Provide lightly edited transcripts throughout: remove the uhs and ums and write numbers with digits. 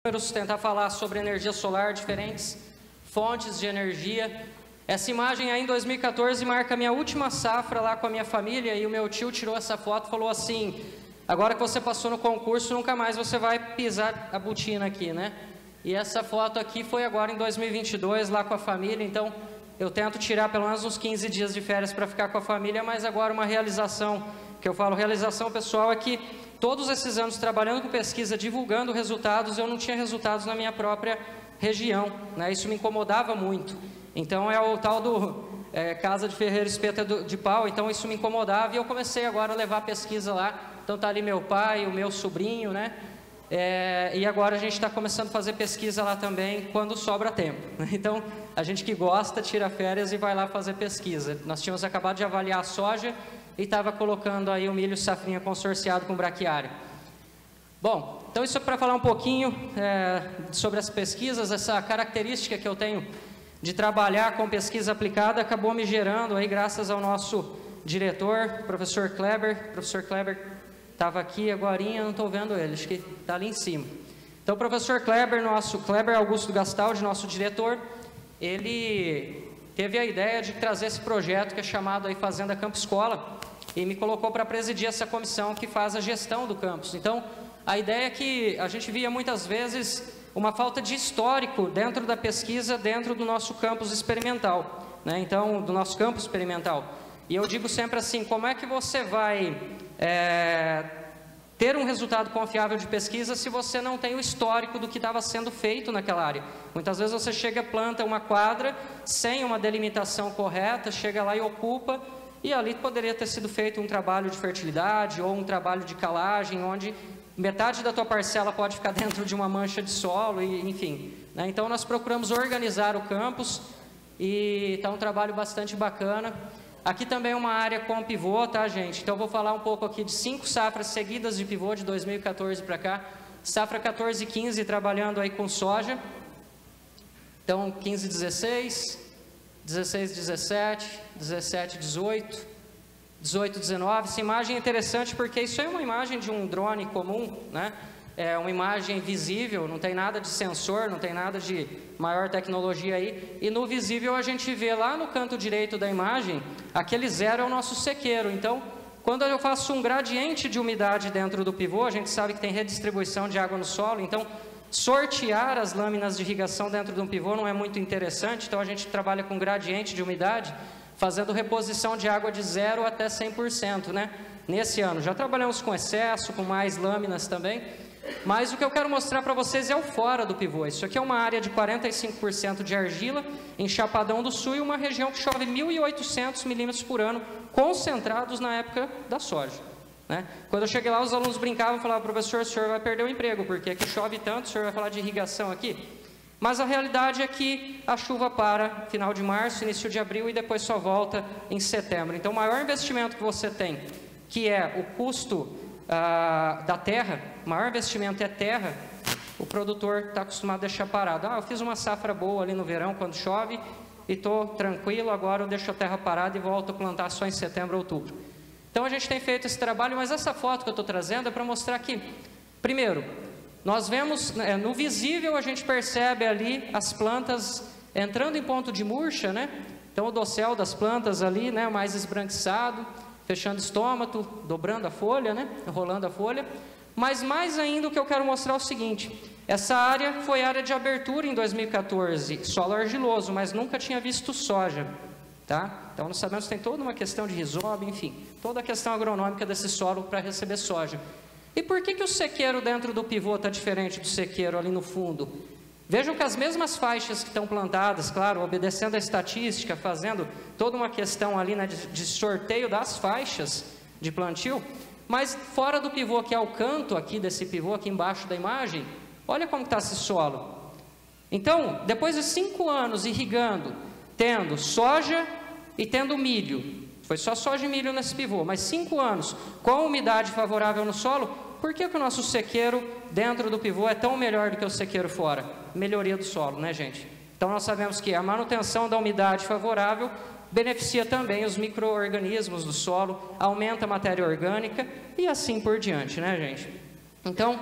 Tentar falar sobre energia solar, diferentes fontes de energia. Essa imagem aí em 2014 marca a minha última safra lá com a minha família, e o meu tio tirou essa foto e falou assim: agora que você passou no concurso, nunca mais você vai pisar a botina aqui, né? E essa foto aqui foi agora em 2022 lá com a família, então eu tento tirar pelo menos uns 15 dias de férias para ficar com a família, mas agora uma realização, que eu falo realização pessoal, é que todos esses anos trabalhando com pesquisa, divulgando resultados, eu não tinha resultados na minha própria região, né? Isso me incomodava muito. Então é o tal do casa de ferreiro espeta de pau, então isso me incomodava, e eu comecei agora a levar pesquisa lá. Então tá ali meu pai, o meu sobrinho, né? E agora a gente está começando a fazer pesquisa lá também quando sobra tempo. Então a gente que gosta tira férias e vai lá fazer pesquisa. Nós tínhamos acabado de avaliar a soja e estava colocando aí o milho safrinha consorciado com braquiária. Bom, então isso é para falar um pouquinho sobre as pesquisas. Essa característica que eu tenho de trabalhar com pesquisa aplicada acabou me gerando aí, graças ao nosso diretor, professor Kleber. O professor Kleber estava aqui agorinha, não estou vendo ele, acho que está ali em cima. Então o professor Kleber, Kleber Augusto Gastaldi, nosso diretor, ele teve a ideia de trazer esse projeto que é chamado aí Fazenda Campo Escola, e me colocou para presidir essa comissão que faz a gestão do campus. Então, a ideia é que a gente via muitas vezes uma falta de histórico dentro da pesquisa, dentro do nosso campus experimental, né? Então, do nosso campus experimental. E eu digo sempre assim, como é que você vai ter um resultado confiável de pesquisa se você não tem o histórico do que estava sendo feito naquela área? Muitas vezes você chega, planta uma quadra sem uma delimitação correta, chega lá e ocupa, e ali poderia ter sido feito um trabalho de fertilidade ou um trabalho de calagem, onde metade da tua parcela pode ficar dentro de uma mancha de solo, e, enfim, né? Então nós procuramos organizar o campus, e está um trabalho bastante bacana. Aqui também é uma área com pivô, tá, gente? Então eu vou falar um pouco aqui de 5 safras seguidas de pivô de 2014 para cá. Safra 14 e 15 trabalhando aí com soja. Então 15 16, 16 17, 17 18, 18 19. Essa imagem é interessante porque isso é uma imagem de um drone comum, né? É uma imagem visível, não tem nada de sensor, não tem nada de maior tecnologia aí. E no visível a gente vê lá no canto direito da imagem, aquele zero é o nosso sequeiro. Então, quando eu faço um gradiente de umidade dentro do pivô, a gente sabe que tem redistribuição de água no solo. Então, sortear as lâminas de irrigação dentro de um pivô não é muito interessante. Então, a gente trabalha com gradiente de umidade, fazendo reposição de água de 0 até 100%, né? Nesse ano, já trabalhamos com excesso, com mais lâminas também. Mas o que eu quero mostrar para vocês é o fora do pivô. Isso aqui é uma área de 45% de argila em Chapadão do Sul, e uma região que chove 1.800 milímetros por ano, concentrados na época da soja, né? Quando eu cheguei lá, os alunos brincavam e falavam: professor, o senhor vai perder o emprego, porque aqui chove tanto, o senhor vai falar de irrigação aqui? Mas a realidade é que a chuva para final de março, início de abril, e depois só volta em setembro. Então o maior investimento que você tem, que é o custo da terra, o maior investimento é terra, o produtor está acostumado a deixar parado. Eu fiz uma safra boa ali no verão, quando chove, e estou tranquilo, agora eu deixo a terra parada e volto a plantar só em setembro, outubro. Então a gente tem feito esse trabalho, mas essa foto que eu estou trazendo é para mostrar que, primeiro, nós vemos, no visível a gente percebe ali as plantas entrando em ponto de murcha, né? Então o dossel das plantas ali, né, mais esbranquiçado, fechando estômago, dobrando a folha, né? Enrolando a folha. Mas mais ainda o que eu quero mostrar é o seguinte: essa área foi área de abertura em 2014, solo argiloso, mas nunca tinha visto soja, tá? Então nós sabemos que tem toda uma questão de rizoma, enfim, toda a questão agronômica desse solo para receber soja. E por que o sequeiro dentro do pivô está diferente do sequeiro ali no fundo? Vejam que as mesmas faixas que estão plantadas, claro, obedecendo a estatística, fazendo toda uma questão ali, né, de sorteio das faixas de plantio, mas fora do pivô, que é o canto aqui desse pivô, aqui embaixo da imagem, olha como está esse solo. Então, depois de 5 anos irrigando, tendo soja e tendo milho, foi só soja e milho nesse pivô, mas 5 anos com umidade favorável no solo, por que o nosso sequeiro dentro do pivô é tão melhor do que o sequeiro fora? Melhoria do solo, né, gente? Então nós sabemos que a manutenção da umidade favorável beneficia também os micro-organismos do solo, aumenta a matéria orgânica e assim por diante, né, gente? Então,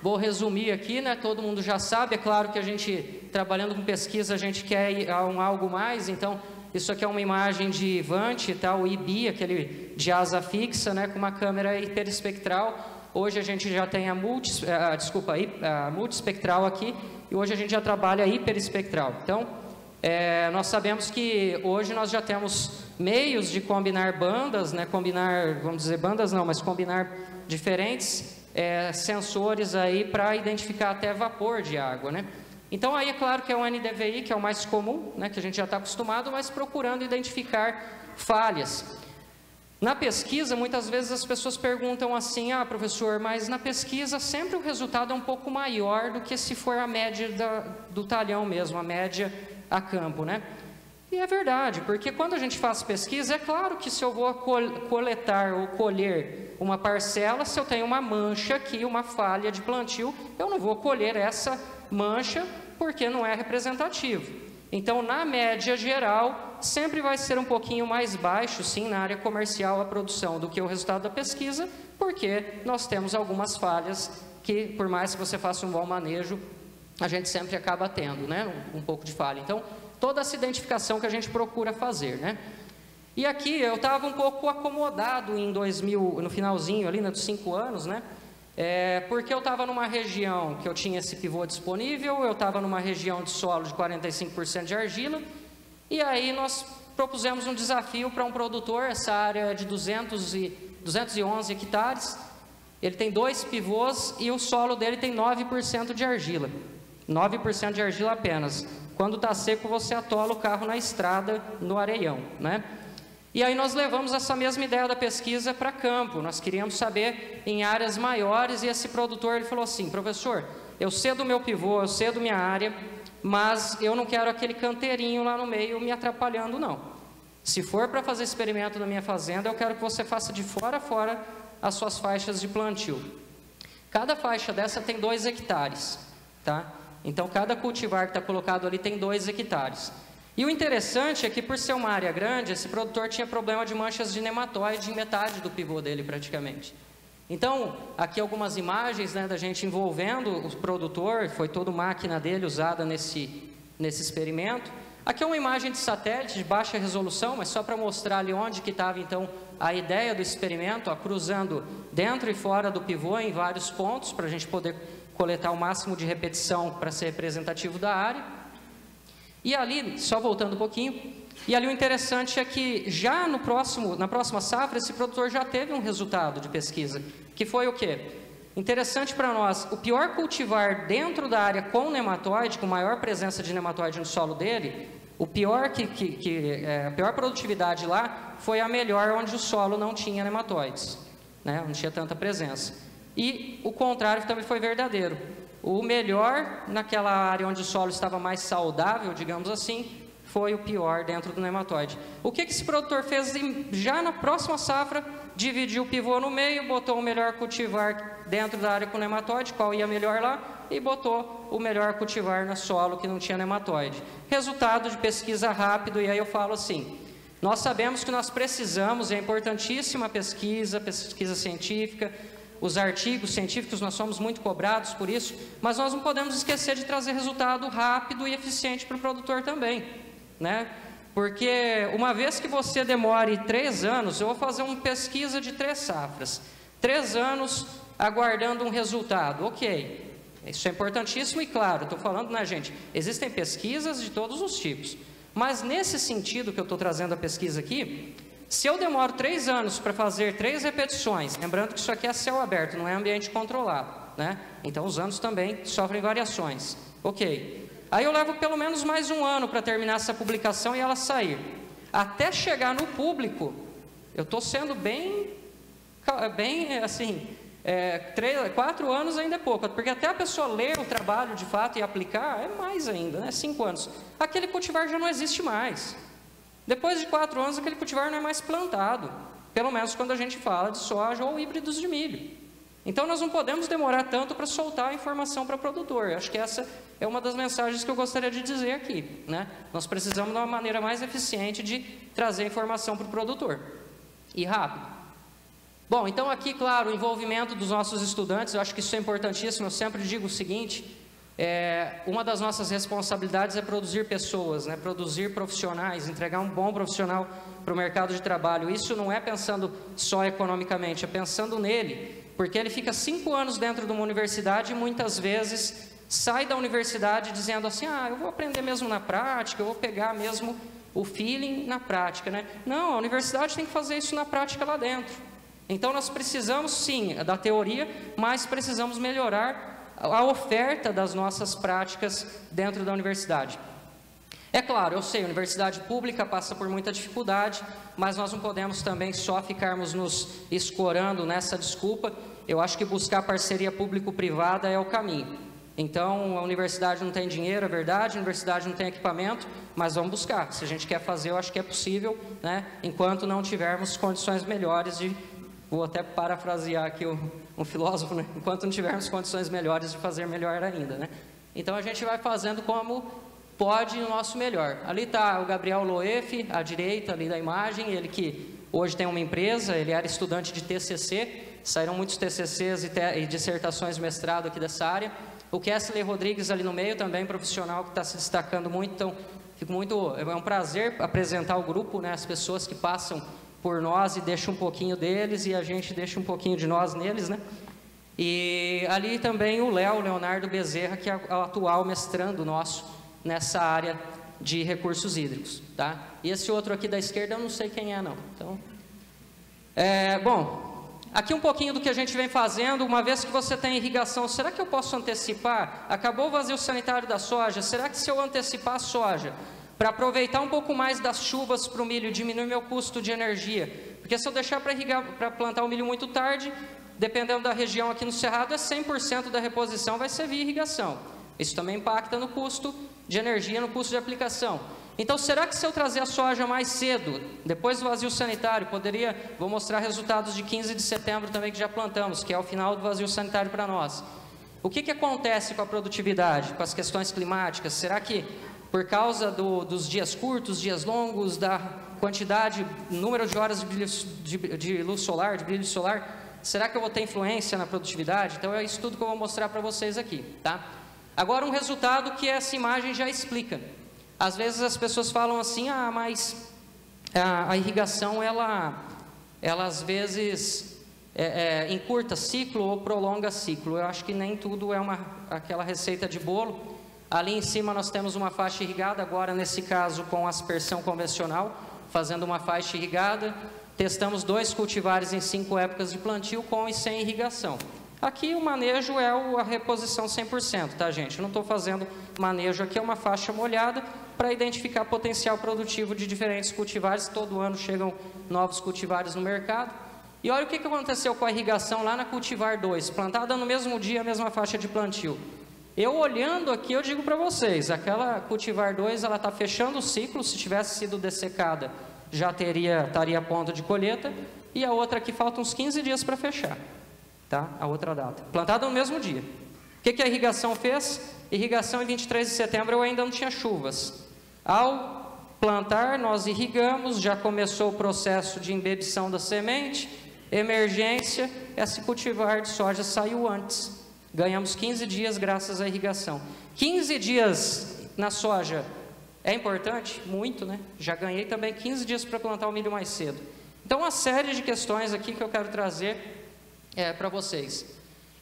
vou resumir aqui, né? Todo mundo já sabe, é claro que a gente, trabalhando com pesquisa, a gente quer ir a algo mais, então, isso aqui é uma imagem de Vant, tá? O IBI, aquele de asa fixa, né? Com uma câmera hiperespectral. Hoje a gente já tem a multiespectral aqui, e hoje a gente já trabalha a hiperespectral. Então, nós sabemos que hoje nós já temos meios de combinar bandas, né? Combinar, vamos dizer bandas não, mas combinar diferentes sensores aí para identificar até vapor de água, né? Então aí é claro que é o NDVI, que é o mais comum, né? Que a gente já está acostumado, mas procurando identificar falhas. Na pesquisa, muitas vezes as pessoas perguntam assim, professor, mas na pesquisa sempre o resultado é um pouco maior do que se for a média do talhão mesmo, a média a campo, né? E é verdade, porque quando a gente faz pesquisa, é claro que se eu vou coletar ou colher uma parcela, se eu tenho uma mancha aqui, uma falha de plantio, eu não vou colher essa mancha porque não é representativo. Então, na média geral, sempre vai ser um pouquinho mais baixo, sim, na área comercial a produção do que o resultado da pesquisa, porque nós temos algumas falhas que, por mais que você faça um bom manejo, a gente sempre acaba tendo, né, um pouco de falha. Então, toda essa identificação que a gente procura fazer, né? E aqui eu estava um pouco acomodado em 2000, no finalzinho ali, né, dos 5 anos, né? Porque eu estava numa região que eu tinha esse pivô disponível, eu estava numa região de solo de 45% de argila, e aí nós propusemos um desafio para um produtor, essa área de 211 hectares, ele tem 2 pivôs e o solo dele tem 9% de argila, 9% de argila apenas. Quando está seco, você atola o carro na estrada, no areião, né? E aí nós levamos essa mesma ideia da pesquisa para campo. Nós queríamos saber em áreas maiores, e esse produtor ele falou assim, professor, eu cedo o meu pivô, eu cedo minha área, mas eu não quero aquele canteirinho lá no meio me atrapalhando, não. Se for para fazer experimento na minha fazenda, eu quero que você faça de fora a fora as suas faixas de plantio. Cada faixa dessa tem 2 hectares, tá? Então, cada cultivar que está colocado ali tem 2 hectares. E o interessante é que, por ser uma área grande, esse produtor tinha problema de manchas de nematóide em metade do pivô dele, praticamente. Então, aqui algumas imagens, né, da gente envolvendo o produtor, foi toda a máquina dele usada nesse experimento. Aqui é uma imagem de satélite de baixa resolução, mas só para mostrar ali onde que estava, então, a ideia do experimento, cruzando dentro e fora do pivô em vários pontos, para a gente poder coletar o máximo de repetição para ser representativo da área. E ali, só voltando um pouquinho, e ali o interessante é que já na próxima safra, esse produtor já teve um resultado de pesquisa, que foi o quê? Interessante para nós, o pior cultivar dentro da área com nematóide, com maior presença de nematóide no solo dele, a pior produtividade lá foi a melhor onde o solo não tinha nematóides, né? Não tinha tanta presença. E o contrário também foi verdadeiro. O melhor naquela área onde o solo estava mais saudável, digamos assim, foi o pior dentro do nematóide. O que esse produtor fez já na próxima safra? Dividiu o pivô no meio, botou o melhor cultivar dentro da área com nematóide, qual ia melhor lá, e botou o melhor cultivar no solo que não tinha nematóide. Resultado de pesquisa rápido, e aí eu falo assim, nós sabemos que nós precisamos, é importantíssima a pesquisa científica, os artigos científicos, nós somos muito cobrados por isso, mas nós não podemos esquecer de trazer resultado rápido e eficiente para o produtor também, né? Porque uma vez que você demore 3 anos, eu vou fazer uma pesquisa de 3 safras, 3 anos aguardando um resultado, ok, isso é importantíssimo e claro, estou falando, né, gente, existem pesquisas de todos os tipos, mas nesse sentido que eu estou trazendo a pesquisa aqui, se eu demoro 3 anos para fazer 3 repetições, lembrando que isso aqui é céu aberto, não é ambiente controlado, né? Então os anos também sofrem variações. Ok. Aí eu levo pelo menos mais 1 ano para terminar essa publicação e ela sair. Até chegar no público, eu estou sendo bem assim, 4 anos ainda é pouco, porque até a pessoa ler o trabalho de fato e aplicar, é mais ainda, né? 5 anos. Aquele cultivar já não existe mais. Depois de 4 anos, aquele cultivar não é mais plantado, pelo menos quando a gente fala de soja ou híbridos de milho. Então, nós não podemos demorar tanto para soltar a informação para o produtor. Acho que essa é uma das mensagens que eu gostaria de dizer aqui, né? Nós precisamos de uma maneira mais eficiente de trazer informação para o produtor. E rápido. Bom, então aqui, claro, o envolvimento dos nossos estudantes, eu acho que isso é importantíssimo. Eu sempre digo o seguinte, uma das nossas responsabilidades é produzir pessoas, né? Produzir profissionais, entregar um bom profissional para o mercado de trabalho. Isso não é pensando só economicamente, é pensando nele, porque ele fica 5 anos dentro de uma universidade e muitas vezes sai da universidade dizendo assim, eu vou aprender mesmo na prática, eu vou pegar mesmo o feeling na prática, né? Não, a universidade tem que fazer isso na prática lá dentro. Então nós precisamos sim da teoria, mas precisamos melhorar a oferta das nossas práticas dentro da universidade. É claro, eu sei, a universidade pública passa por muita dificuldade, mas nós não podemos também só ficarmos nos escorando nessa desculpa. Eu acho que buscar parceria público-privada é o caminho. Então, a universidade não tem dinheiro, é verdade, a universidade não tem equipamento, mas vamos buscar. Se a gente quer fazer, eu acho que é possível, né? Enquanto não tivermos condições melhores de... Vou até parafrasear aqui um filósofo, né? Enquanto não tivermos condições melhores de fazer melhor ainda, né? Então, a gente vai fazendo como pode o nosso melhor. Ali está o Gabriel Loef, à direita ali da imagem, ele que hoje tem uma empresa, ele era estudante de TCC, saíram muitos TCCs e dissertações de mestrado aqui dessa área. O Kessler Rodrigues ali no meio, também profissional que está se destacando muito, então é um prazer apresentar o grupo, né, as pessoas que passam por nós e deixam um pouquinho deles e a gente deixa um pouquinho de nós neles, né? E ali também o Leonardo Bezerra, que é o atual mestrando nosso nessa área de recursos hídricos, tá? E esse outro aqui da esquerda eu não sei quem é não. Então, bom, aqui um pouquinho do que a gente vem fazendo. Uma vez que você tem irrigação, será que eu posso antecipar? Acabou o vazio sanitário da soja, será que se eu antecipar a soja, para aproveitar um pouco mais das chuvas para o milho, diminuir meu custo de energia? Porque se eu deixar para irrigar, para plantar o milho muito tarde, dependendo da região aqui no Cerrado, 100% da reposição vai ser via irrigação. Isso também impacta no custo de energia, no custo de aplicação. Então, será que se eu trazer a soja mais cedo, depois do vazio sanitário, vou mostrar resultados de 15 de setembro também que já plantamos, que é o final do vazio sanitário para nós. O que acontece com a produtividade, com as questões climáticas? Será que por causa dos dias curtos, dias longos, da quantidade, número de horas de luz solar, de brilho solar, será que eu vou ter influência na produtividade? Então, é isso tudo que eu vou mostrar para vocês aqui, tá? Agora, um resultado que essa imagem já explica. Às vezes as pessoas falam assim, mas a irrigação, ela às vezes encurta ciclo ou prolonga ciclo. Eu acho que nem tudo é aquela receita de bolo. Ali em cima nós temos uma faixa irrigada, agora nesse caso com aspersão convencional, fazendo uma faixa irrigada. Testamos 2 cultivares em 5 épocas de plantio, com e sem irrigação. Aqui o manejo é a reposição 100%, tá, gente? Eu não estou fazendo manejo aqui, é uma faixa molhada para identificar potencial produtivo de diferentes cultivares. Todo ano chegam novos cultivares no mercado. E olha o que aconteceu com a irrigação lá na cultivar 2, plantada no mesmo dia, a mesma faixa de plantio. Eu olhando aqui, eu digo para vocês, aquela cultivar 2, ela está fechando o ciclo, se tivesse sido dessecada, já estaria a ponto de colheita, e a outra aqui falta uns 15 dias para fechar. Tá? A outra data, plantada no mesmo dia. O que a irrigação fez? Irrigação em 23 de setembro eu ainda não tinha chuvas. Ao plantar, nós irrigamos, já começou o processo de embebição da semente, emergência, esse cultivar de soja saiu antes. Ganhamos 15 dias graças à irrigação. 15 dias na soja é importante? Muito, né? Já ganhei também 15 dias para plantar o milho mais cedo. Então, uma série de questões aqui que eu quero trazer para vocês.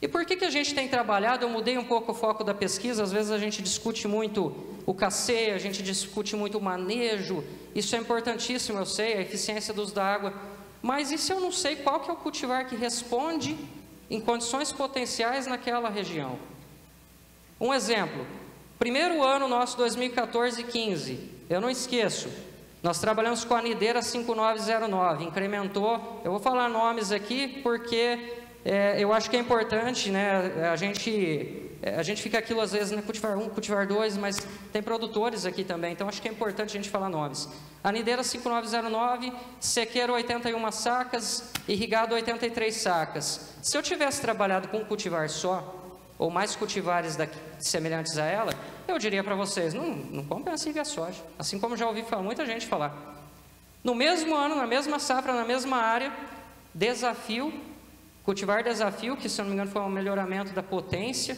E por que a gente tem trabalhado? Eu mudei um pouco o foco da pesquisa. Às vezes a gente discute muito o KC, a gente discute muito o manejo. Isso é importantíssimo, eu sei, a eficiência do uso da água. Mas e se eu não sei qual que é o cultivar que responde em condições potenciais naquela região? Um exemplo, primeiro ano nosso, 2014 e 15, eu não esqueço. Nós trabalhamos com a Nideira 5909, incrementou, eu vou falar nomes aqui porque eu acho que é importante, né, a gente fica aquilo às vezes, né, cultivar 1, cultivar 2, mas tem produtores aqui também, então acho que é importante a gente falar nomes. A Nideira 5909, sequeiro 81 sacas, irrigado 83 sacas. Se eu tivesse trabalhado com um cultivar só, ou mais cultivares semelhantes a ela, eu diria para vocês, não compensa irrigar soja. Assim como já ouvi muita gente falar. No mesmo ano, na mesma safra, na mesma área, Desafio, cultivar Desafio, que se não me engano foi um melhoramento da potência,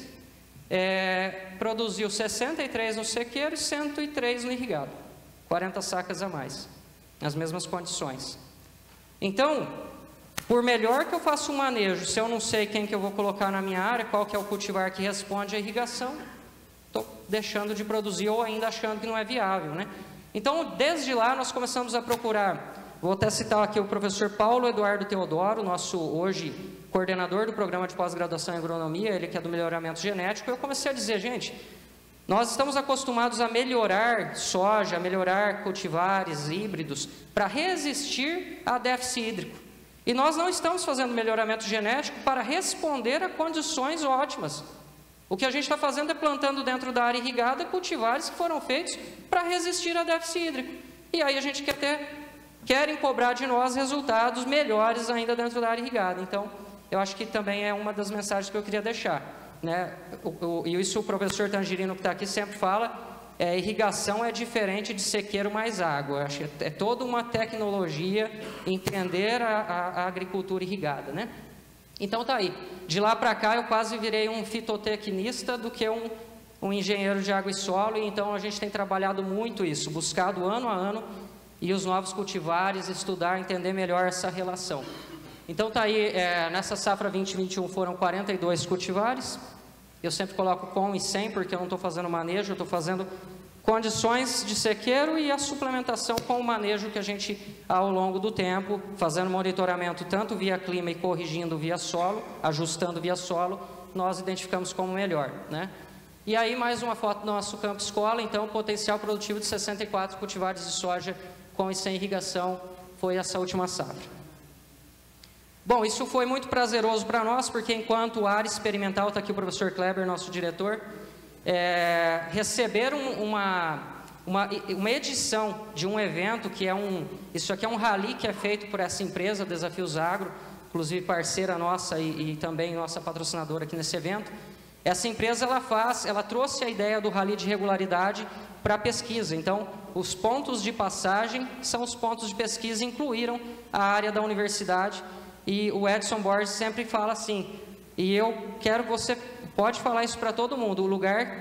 produziu 63 no sequeiro e 103 no irrigado, 40 sacas a mais, nas mesmas condições. Então, por melhor que eu faça um manejo, se eu não sei quem que eu vou colocar na minha área, qual que é o cultivar que responde à irrigação, estou deixando de produzir ou ainda achando que não é viável, né? Então, desde lá, nós começamos a procurar, vou até citar aqui o professor Paulo Eduardo Teodoro, nosso hoje coordenador do programa de pós-graduação em agronomia, ele que é do melhoramento genético. Eu comecei a dizer, gente, nós estamos acostumados a melhorar soja, a melhorar cultivares híbridos para resistir a déficit hídrico. E nós não estamos fazendo melhoramento genético para responder a condições ótimas. O que a gente está fazendo é plantando dentro da área irrigada cultivares que foram feitos para resistir a déficit hídrico. E aí a gente querem cobrar de nós resultados melhores ainda dentro da área irrigada. Então, eu acho que também é uma das mensagens que eu queria deixar, né? E isso o professor Tangerino que está aqui sempre fala, irrigação é diferente de sequeiro mais água. Acho que é toda uma tecnologia entender a agricultura irrigada, né? Então tá aí. De lá para cá eu quase virei um fitotecnista do que um engenheiro de água e solo. E então a gente tem trabalhado muito isso, buscado ano a ano e os novos cultivares, estudar, entender melhor essa relação. Então tá aí, nessa safra 2021 foram 42 cultivares. Eu sempre coloco com e sem, porque eu não estou fazendo manejo, eu estou fazendo condições de sequeiro e a suplementação com o manejo que a gente, ao longo do tempo, fazendo monitoramento tanto via clima e corrigindo via solo, ajustando via solo, nós identificamos como melhor, né? E aí mais uma foto do nosso campo escola, então potencial produtivo de 64 cultivares de soja com e sem irrigação foi essa última safra. Bom, isso foi muito prazeroso para nós, porque enquanto área experimental, está aqui o professor Kleber, nosso diretor, receberam uma edição de um evento que isso aqui é um rally que é feito por essa empresa, Desafios Agro, inclusive parceira nossa e também nossa patrocinadora aqui nesse evento. Essa empresa, ela trouxe a ideia do rally de regularidade para a pesquisa. Então, os pontos de passagem são os pontos de pesquisa, incluíram a área da universidade. E o Edson Borges sempre fala assim, e eu quero que você pode falar isso para todo mundo, o lugar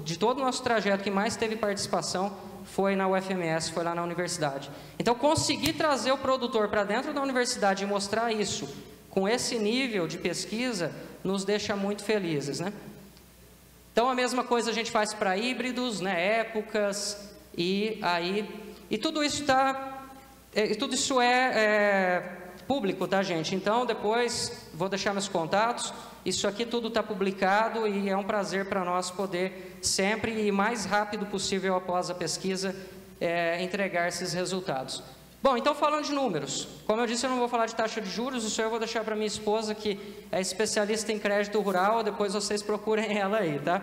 de todo o nosso trajeto que mais teve participação foi na UFMS, foi lá na universidade. Então, conseguir trazer o produtor para dentro da universidade e mostrar isso com esse nível de pesquisa, nos deixa muito felizes, né? Então, a mesma coisa a gente faz para híbridos, né, épocas, e tudo isso é público, tá, gente? Então, depois vou deixar meus contatos. Isso aqui tudo está publicado e é um prazer para nós poder sempre e mais rápido possível após a pesquisa entregar esses resultados. Bom, então falando de números, como eu disse, eu não vou falar de taxa de juros, isso eu vou deixar para minha esposa, que é especialista em crédito rural, depois vocês procurem ela aí, tá?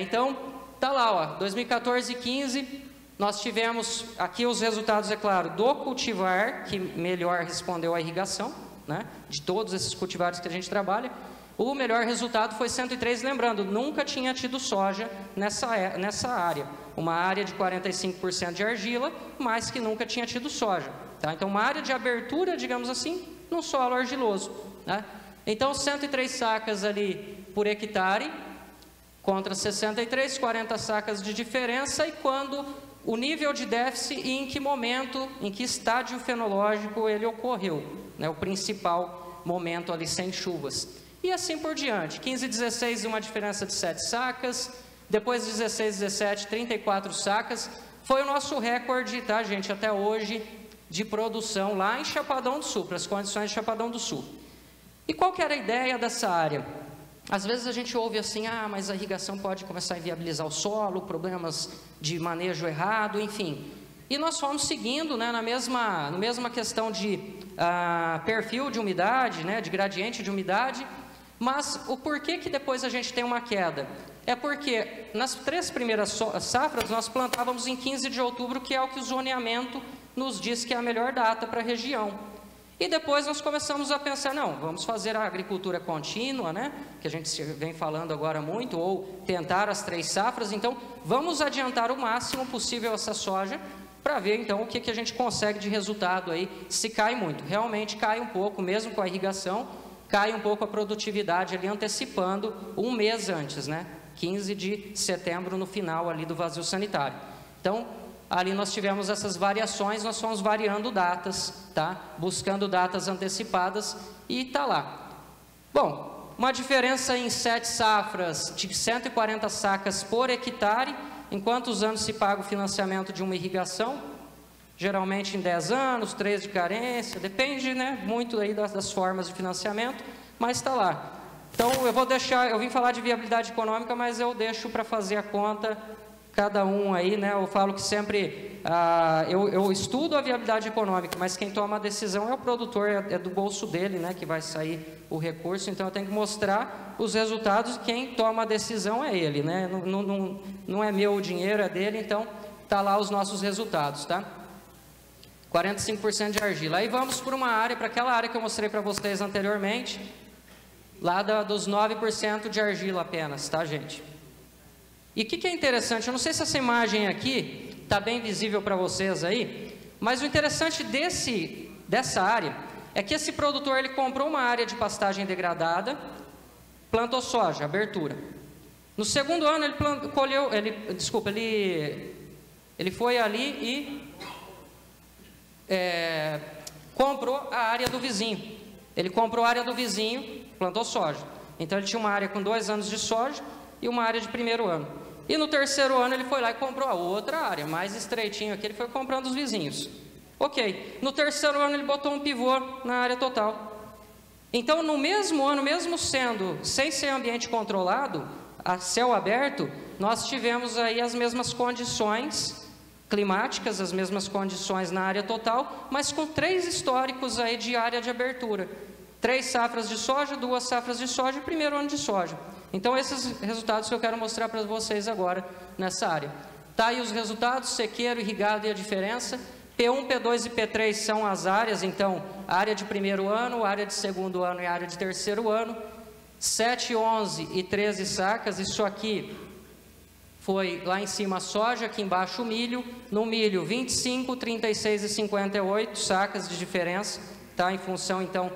Então, tá lá, ó, 2014 e 15, nós tivemos aqui os resultados, é claro, do cultivar, que melhor respondeu à irrigação, né? De todos esses cultivares que a gente trabalha. O melhor resultado foi 103, lembrando, nunca tinha tido soja nessa área. Uma área de 45% de argila, mas que nunca tinha tido soja. Tá? Então, uma área de abertura, digamos assim, num solo argiloso. Né? Então, 103 sacas ali por hectare, contra 63, 40 sacas de diferença, e quando o nível de déficit e em que momento, em que estágio fenológico ele ocorreu, né? O principal momento ali sem chuvas. E assim por diante, 15 e 16 uma diferença de 7 sacas, depois 16 e 17, 34 sacas, foi o nosso recorde, tá, gente, até hoje, de produção lá em Chapadão do Sul, para as condições de Chapadão do Sul. E qual que era a ideia dessa área? Às vezes a gente ouve assim, mas a irrigação pode começar a inviabilizar o solo, problemas de manejo errado, enfim. E nós fomos seguindo, né, na mesma questão de perfil de umidade, né, de gradiente de umidade, mas o porquê que depois a gente tem uma queda? É porque nas 3 primeiras safras nós plantávamos em 15 de outubro, que é o que o zoneamento nos diz que é a melhor data para a região. E depois nós começamos a pensar, não, vamos fazer a agricultura contínua, né, que a gente vem falando agora muito, ou tentar as 3 safras, então vamos adiantar o máximo possível essa soja, para ver então o que a gente consegue de resultado aí, se cai muito. Realmente cai um pouco, mesmo com a irrigação, cai um pouco a produtividade ali, antecipando um mês antes, né? 15 de setembro, no final ali do vazio sanitário. Então, ali nós tivemos essas variações, nós fomos variando datas, tá? Buscando datas antecipadas e tá lá. Bom, uma diferença em 7 safras de 140 sacas por hectare. Em quantos anos se paga o financiamento de uma irrigação? Geralmente em 10 anos, 3 de carência, depende, né, muito aí das formas de financiamento, mas está lá. Então, eu vim falar de viabilidade econômica, mas eu deixo para fazer a conta, cada um aí, né, eu falo que sempre, eu estudo a viabilidade econômica, mas quem toma a decisão é o produtor, é do bolso dele, né, que vai sair o recurso, então eu tenho que mostrar os resultados, quem toma a decisão é ele, né, não é meu o dinheiro, é dele, então tá lá os nossos resultados, tá? 45% de argila. Aí vamos por uma área, para aquela área que eu mostrei para vocês anteriormente, lá dos 9% de argila apenas, tá, gente? E o que é interessante, eu não sei se essa imagem aqui está bem visível para vocês aí, mas o interessante dessa área é que esse produtor, ele comprou uma área de pastagem degradada, plantou soja, abertura. No segundo ano, ele foi ali e comprou a área do vizinho. Ele comprou a área do vizinho, plantou soja. Então ele tinha uma área com 2 anos de soja e uma área de primeiro ano. E no terceiro ano ele foi lá e comprou a outra área, mais estreitinho aqui, ele foi comprando os vizinhos. Ok, no terceiro ano ele botou um pivô na área total. Então no mesmo ano, mesmo sem ser ambiente controlado, a céu aberto, nós tivemos aí as mesmas condições climáticas, as mesmas condições na área total, mas com 3 históricos aí de área de abertura. 3 safras de soja, 2 safras de soja e primeiro ano de soja. Então esses resultados que eu quero mostrar para vocês agora nessa área. Tá aí os resultados, sequeiro, irrigado e a diferença. P1, P2 e P3 são as áreas, então, área de primeiro ano, área de segundo ano e área de terceiro ano. 7, 11 e 13 sacas, isso aqui foi lá em cima a soja, aqui embaixo o milho. No milho, 25, 36 e 58 sacas de diferença, tá? Em função, então,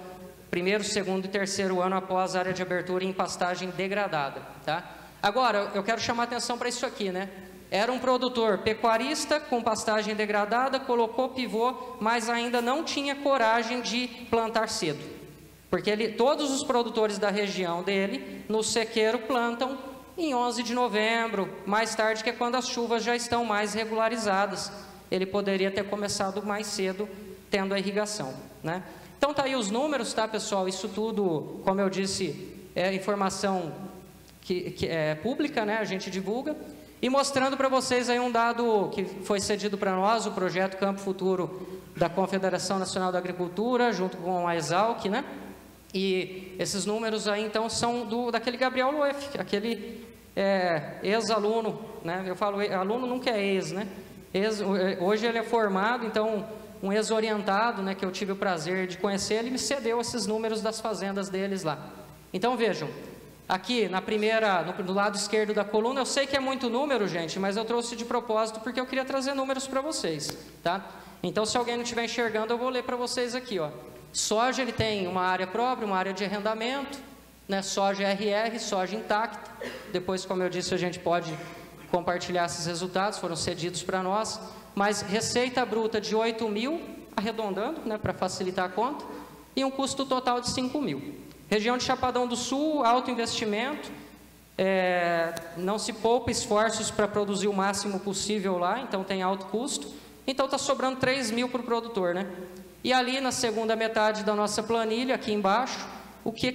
primeiro, segundo e terceiro ano após a área de abertura em pastagem degradada, tá? Agora, eu quero chamar a atenção para isso aqui, né? Era um produtor pecuarista com pastagem degradada, colocou pivô, mas ainda não tinha coragem de plantar cedo. Porque todos os produtores da região dele, no sequeiro, plantam em 11 de novembro, mais tarde, que é quando as chuvas já estão mais regularizadas. Ele poderia ter começado mais cedo, tendo a irrigação, né? Então, tá aí os números, tá, pessoal? Isso tudo, como eu disse, é informação que é pública, né? A gente divulga. E mostrando para vocês aí um dado que foi cedido para nós, o projeto Campo Futuro da Confederação Nacional da Agricultura, junto com a Exalc, né? E esses números aí, então, são daquele Gabriel Loef, aquele ex-aluno, né? Eu falo, aluno nunca é ex, né? Hoje ele é formado, então, um ex-orientado, né, que eu tive o prazer de conhecer, ele me cedeu esses números das fazendas deles lá. Então, vejam, aqui no lado esquerdo da coluna, eu sei que é muito número, gente, mas eu trouxe de propósito porque eu queria trazer números para vocês, tá? Então, se alguém não estiver enxergando, eu vou ler para vocês aqui, ó. Soja, ele tem uma área própria, uma área de arrendamento, né? Soja RR, soja intacta. Depois, como eu disse, a gente pode compartilhar esses resultados, foram cedidos para nós. Mas receita bruta de 8 mil, arredondando, né, para facilitar a conta, e um custo total de 5 mil. Região de Chapadão do Sul, alto investimento, não se poupa esforços para produzir o máximo possível lá, então tem alto custo. Então está sobrando 3 mil para o produtor, né? E ali na segunda metade da nossa planilha, aqui embaixo, o que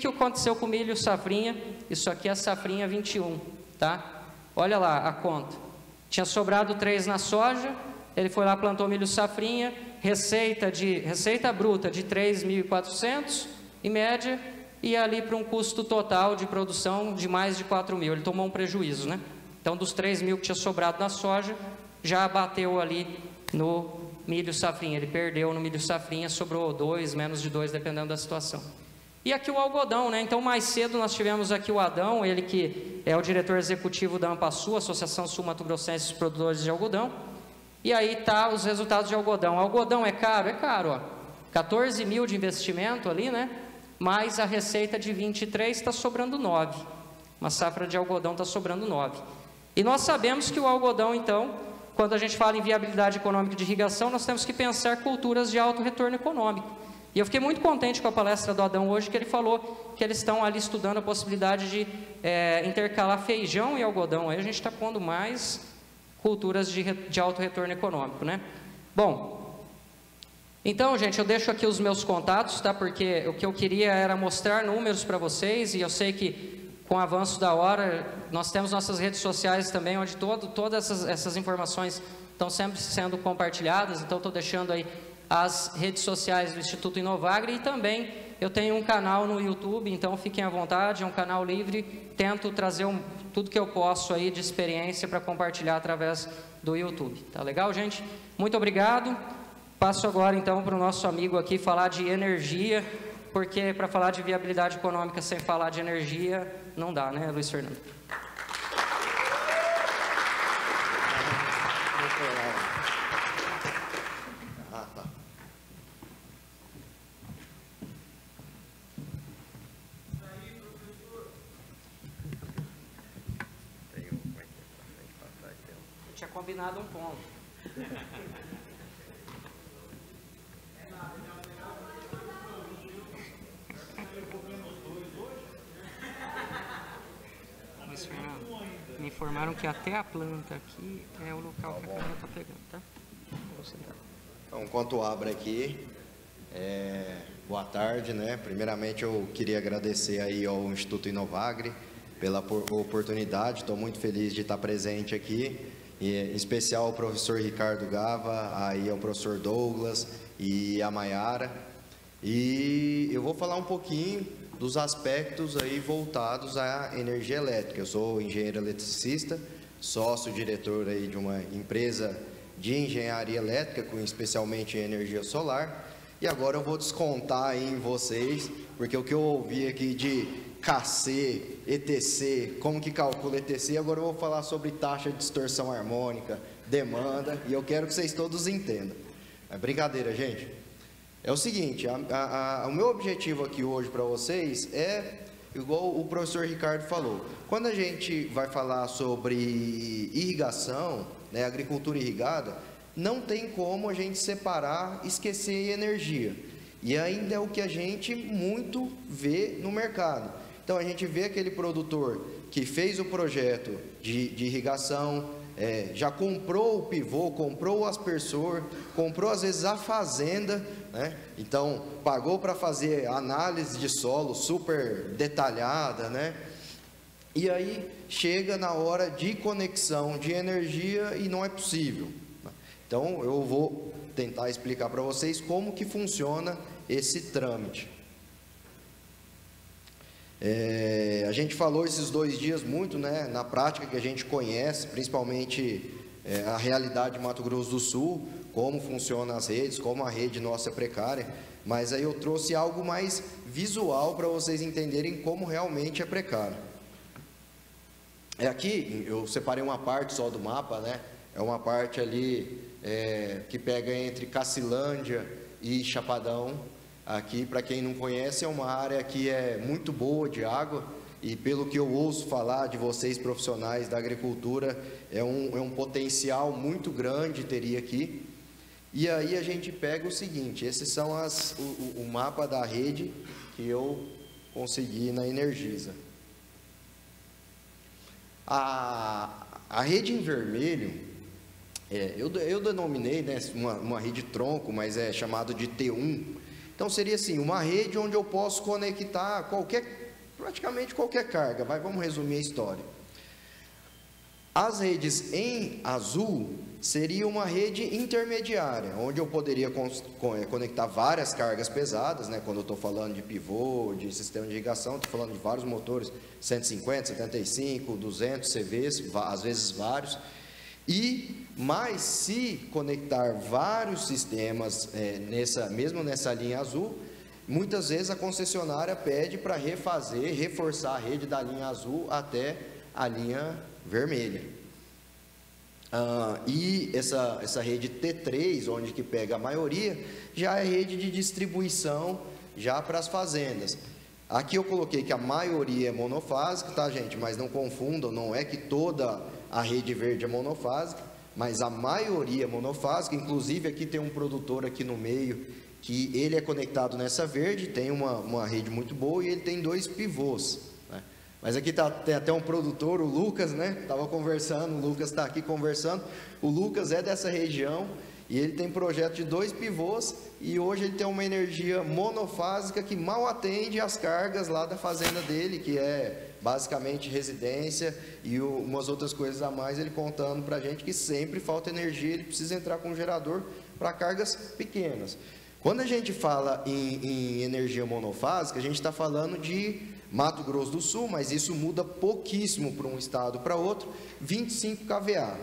aconteceu com o milho safrinha? Isso aqui é a safrinha 21, tá? Olha lá a conta. Tinha sobrado 3 na soja, ele foi lá, plantou milho safrinha, receita bruta de 3.400 em média, e ali para um custo total de produção de mais de 4 mil. Ele tomou um prejuízo, né? Então, dos 3 mil que tinha sobrado na soja, já bateu ali no milho safrinha. Ele perdeu no milho safrinha, sobrou 2, menos de 2, dependendo da situação. E aqui o algodão, né? Então, mais cedo nós tivemos aqui o Adão, ele que é o diretor executivo da AMPASSU, Associação Sul-Mato Grossense dos Produtores de Algodão. E aí tá os resultados de algodão. Algodão é caro? É caro, ó. 14 mil de investimento ali, né? Mais a receita de 23 está sobrando 9. Uma safra de algodão está sobrando 9. E nós sabemos que o algodão, então, quando a gente fala em viabilidade econômica de irrigação, nós temos que pensar culturas de alto retorno econômico. E eu fiquei muito contente com a palestra do Adão hoje, que ele falou que eles estão ali estudando a possibilidade de intercalar feijão e algodão. Aí a gente está pondo mais culturas de alto retorno econômico, né? Bom, então, gente, eu deixo aqui os meus contatos, tá? Porque o que eu queria era mostrar números para vocês, e eu sei que com o avanço da hora, nós temos nossas redes sociais também, onde todas essas informações estão sempre sendo compartilhadas, então estou deixando aí as redes sociais do Instituto Inovagre, e também eu tenho um canal no YouTube, então fiquem à vontade, é um canal livre, tento trazer tudo que eu posso aí de experiência para compartilhar através do YouTube. Tá legal, gente? Muito obrigado. Passo agora então para o nosso amigo aqui falar de energia, porque para falar de viabilidade econômica sem falar de energia, não dá, né, Luiz Fernando? Eu tinha combinado um ponto. Me informaram que até a planta aqui é o local que a câmera está pegando, tá? Então, enquanto abre aqui, boa tarde, né? Primeiramente, eu queria agradecer aí ao Instituto Inovagre pela oportunidade. Estou muito feliz de estar presente aqui, e, em especial o professor Ricardo Gava, aí ao professor Douglas e a Maiara. E eu vou falar um pouquinho dos aspectos aí voltados à energia elétrica. Eu sou engenheiro eletricista, sócio-diretor aí de uma empresa de engenharia elétrica, com especialmente energia solar. E agora eu vou descontar aí em vocês, porque o que eu ouvi aqui de KC, ETC, como que calcula ETC, agora eu vou falar sobre taxa de distorção harmônica, demanda, e eu quero que vocês todos entendam. É brincadeira, gente. É o seguinte, o meu objetivo aqui hoje para vocês é, igual o professor Ricardo falou, quando a gente vai falar sobre irrigação, né, agricultura irrigada, não tem como a gente separar, esquecer energia. E ainda é o que a gente muito vê no mercado. Então a gente vê aquele produtor que fez o projeto de irrigação, já comprou o pivô, comprou o aspersor, comprou às vezes a fazenda, né? Então pagou para fazer análise de solo super detalhada, né? E aí chega na hora de conexão de energia e não é possível. Então eu vou tentar explicar para vocês como que funciona esse trâmite. A gente falou esses 2 dias muito, né, na prática que a gente conhece, principalmente a realidade de Mato Grosso do Sul, como funcionam as redes, como a rede nossa é precária, mas aí eu trouxe algo mais visual para vocês entenderem como realmente é precário. Aqui eu separei uma parte só do mapa, né, é uma parte ali que pega entre Cacilândia e Chapadão. Aqui, para quem não conhece, é uma área que é muito boa de água, e pelo que eu ouço falar de vocês profissionais da agricultura, é um potencial muito grande teria aqui. E aí a gente pega o seguinte, esses são o mapa da rede que eu consegui na Energisa. A rede em vermelho, eu denominei, né, uma rede tronco, mas é chamado de T1. Então seria assim, uma rede onde eu posso conectar praticamente qualquer carga. Vamos resumir a história. As redes em azul seria uma rede intermediária, onde eu poderia conectar várias cargas pesadas, né? Quando eu estou falando de pivô, de sistema de irrigação, estou falando de vários motores, 150, 75, 200 CVs, às vezes vários. Mas se conectar vários sistemas mesmo nessa linha azul, muitas vezes a concessionária pede para reforçar a rede da linha azul até a linha vermelha. E essa rede T3, onde que pega a maioria, já é rede de distribuição já para as fazendas. Aqui eu coloquei que a maioria é monofásica, tá, gente? Mas não confundam, não é que toda a rede verde é monofásica, mas a maioria é monofásica. Inclusive aqui tem um produtor aqui no meio que ele é conectado nessa verde, tem uma rede muito boa e ele tem 2 pivôs, né? Mas aqui tem até um produtor, o Lucas, né? Estava conversando, o Lucas está aqui conversando. O Lucas é dessa região e ele tem projeto de 2 pivôs e hoje ele tem uma energia monofásica que mal atende as cargas lá da fazenda dele, que é basicamente residência e umas outras coisas a mais. Ele contando para a gente que sempre falta energia, ele precisa entrar com um gerador para cargas pequenas. Quando a gente fala em energia monofásica, a gente está falando de Mato Grosso do Sul, mas isso muda pouquíssimo para um estado para outro, 25 kVA.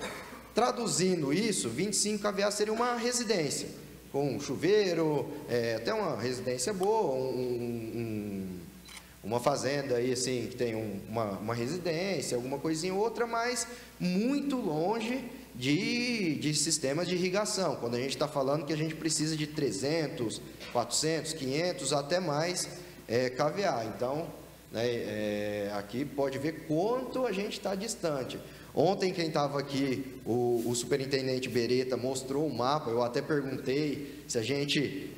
Traduzindo isso, 25 kVA seria uma residência, com um chuveiro, até uma residência boa, uma fazenda aí assim, que tem uma residência, alguma coisinha ou outra, mas muito longe de sistemas de irrigação, quando a gente está falando que a gente precisa de 300, 400, 500, até mais kVA. Então, né, aqui pode ver quanto a gente está distante. Ontem, quem estava aqui, o superintendente Beretta mostrou o mapa. Eu até perguntei se a gente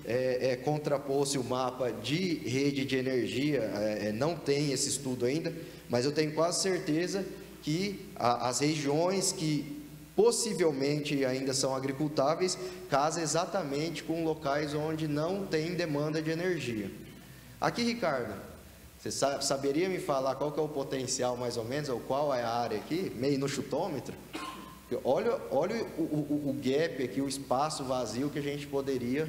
contrapôs o mapa de rede de energia. Não tem esse estudo ainda, mas eu tenho quase certeza que as regiões que possivelmente ainda são agricultáveis casam exatamente com locais onde não tem demanda de energia. Aqui, Ricardo, você saberia me falar qual que é o potencial mais ou menos, ou qual é a área aqui, meio no chutômetro? Olha o gap aqui, o espaço vazio que a gente poderia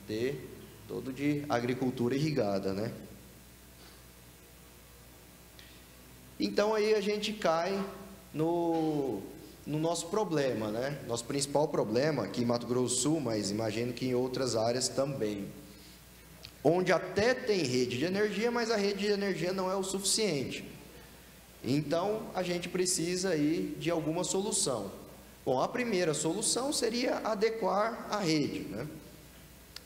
ter todo de agricultura irrigada, né? Então aí a gente cai no nosso problema, né? Nosso principal problema aqui em Mato Grosso do Sul, mas imagino que em outras áreas também, onde até tem rede de energia, mas a rede de energia não é o suficiente. Então, a gente precisa aí de alguma solução. Bom, a primeira solução seria adequar a rede, né?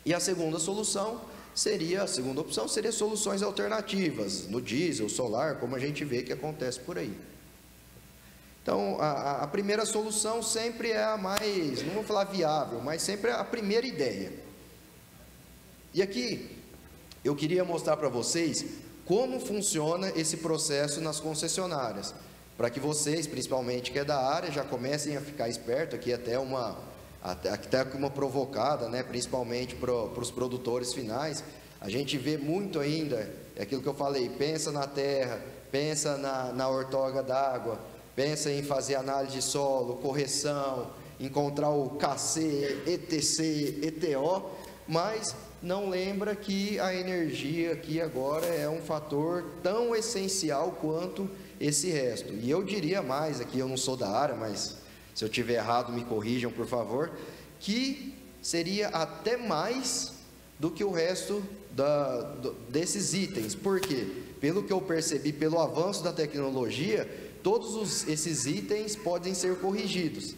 E a segunda opção seria soluções alternativas, no diesel, solar, como a gente vê que acontece por aí. Então, a primeira solução sempre é a mais, não vou falar viável, mas sempre é a primeira ideia. E aqui, eu queria mostrar para vocês como funciona esse processo nas concessionárias, para que vocês, principalmente que é da área, já comecem a ficar esperto. Aqui até uma provocada, né, principalmente para os produtores finais. A gente vê muito ainda, é aquilo que eu falei, pensa na terra, pensa na ortoga d'água, pensa em fazer análise de solo, correção, encontrar o KC, ETC, ETO, mas não lembra que a energia aqui agora é um fator tão essencial quanto esse resto. E eu diria mais, aqui eu não sou da área, mas se eu tiver errado me corrijam por favor, que seria até mais do que o resto desses itens. Por quê? Pelo que eu percebi, pelo avanço da tecnologia, todos esses itens podem ser corrigidos,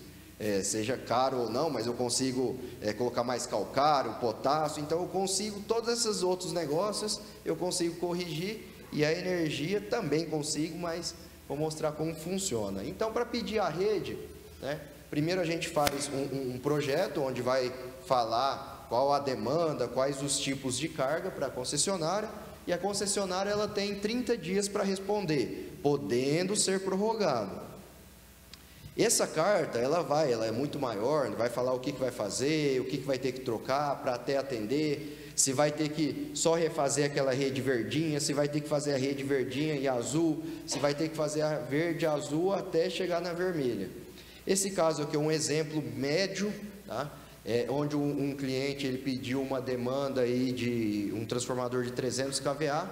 seja caro ou não, mas eu consigo colocar mais calcário, potássio, então eu consigo, todos esses outros negócios, eu consigo corrigir, e a energia também consigo, mas vou mostrar como funciona. Então, para pedir a rede, né, primeiro a gente faz um projeto, onde vai falar qual a demanda, quais os tipos de carga para a concessionária, e a concessionária ela tem 30 dias para responder, podendo ser prorrogado. Essa carta, ela é muito maior, vai falar o que vai fazer, o que vai ter que trocar para até atender, se vai ter que só refazer aquela rede verdinha, se vai ter que fazer a rede verdinha e azul, se vai ter que fazer a verde e azul até chegar na vermelha. Esse caso aqui é um exemplo médio, tá? Onde um cliente ele pediu uma demanda aí de um transformador de 300 kVA,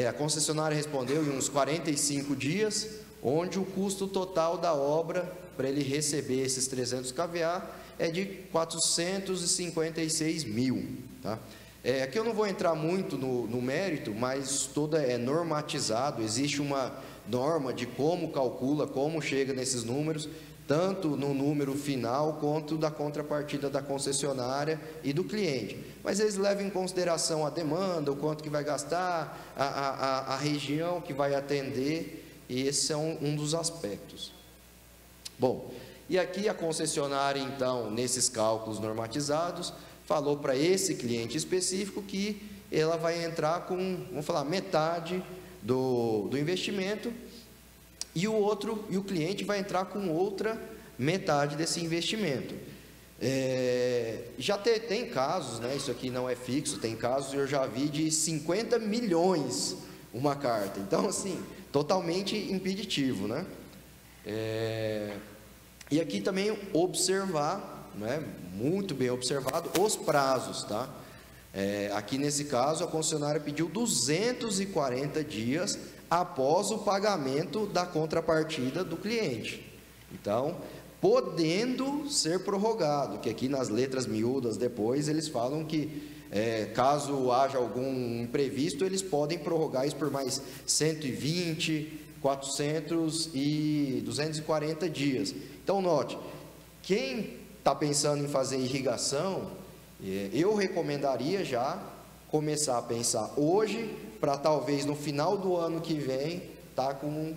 a concessionária respondeu em uns 45 dias, onde o custo total da obra para ele receber esses 300 kVA é de 456 mil, tá? Aqui eu não vou entrar muito no mérito, mas tudo é normatizado, existe uma norma de como calcula, como chega nesses números, tanto no número final quanto da contrapartida da concessionária e do cliente. Mas eles levam em consideração a demanda, o quanto que vai gastar, a região que vai atender, e esse é um dos aspectos. Bom, e aqui a concessionária, então, nesses cálculos normatizados, falou para esse cliente específico que ela vai entrar com, vamos falar, metade do investimento, e o cliente vai entrar com outra metade desse investimento. Já tem casos, né, isso aqui não é fixo, tem casos, eu já vi de 50 milhões uma carta, então assim, totalmente impeditivo, né? E aqui também observar, né, muito bem observado, os prazos, tá? Aqui nesse caso a concessionária pediu 240 dias após o pagamento da contrapartida do cliente, então podendo ser prorrogado, que aqui nas letras miúdas depois eles falam que caso haja algum imprevisto, eles podem prorrogar isso por mais 120, 400 e 240 dias. Então note, quem está pensando em fazer irrigação, eu recomendaria já começar a pensar hoje, para talvez no final do ano que vem tá com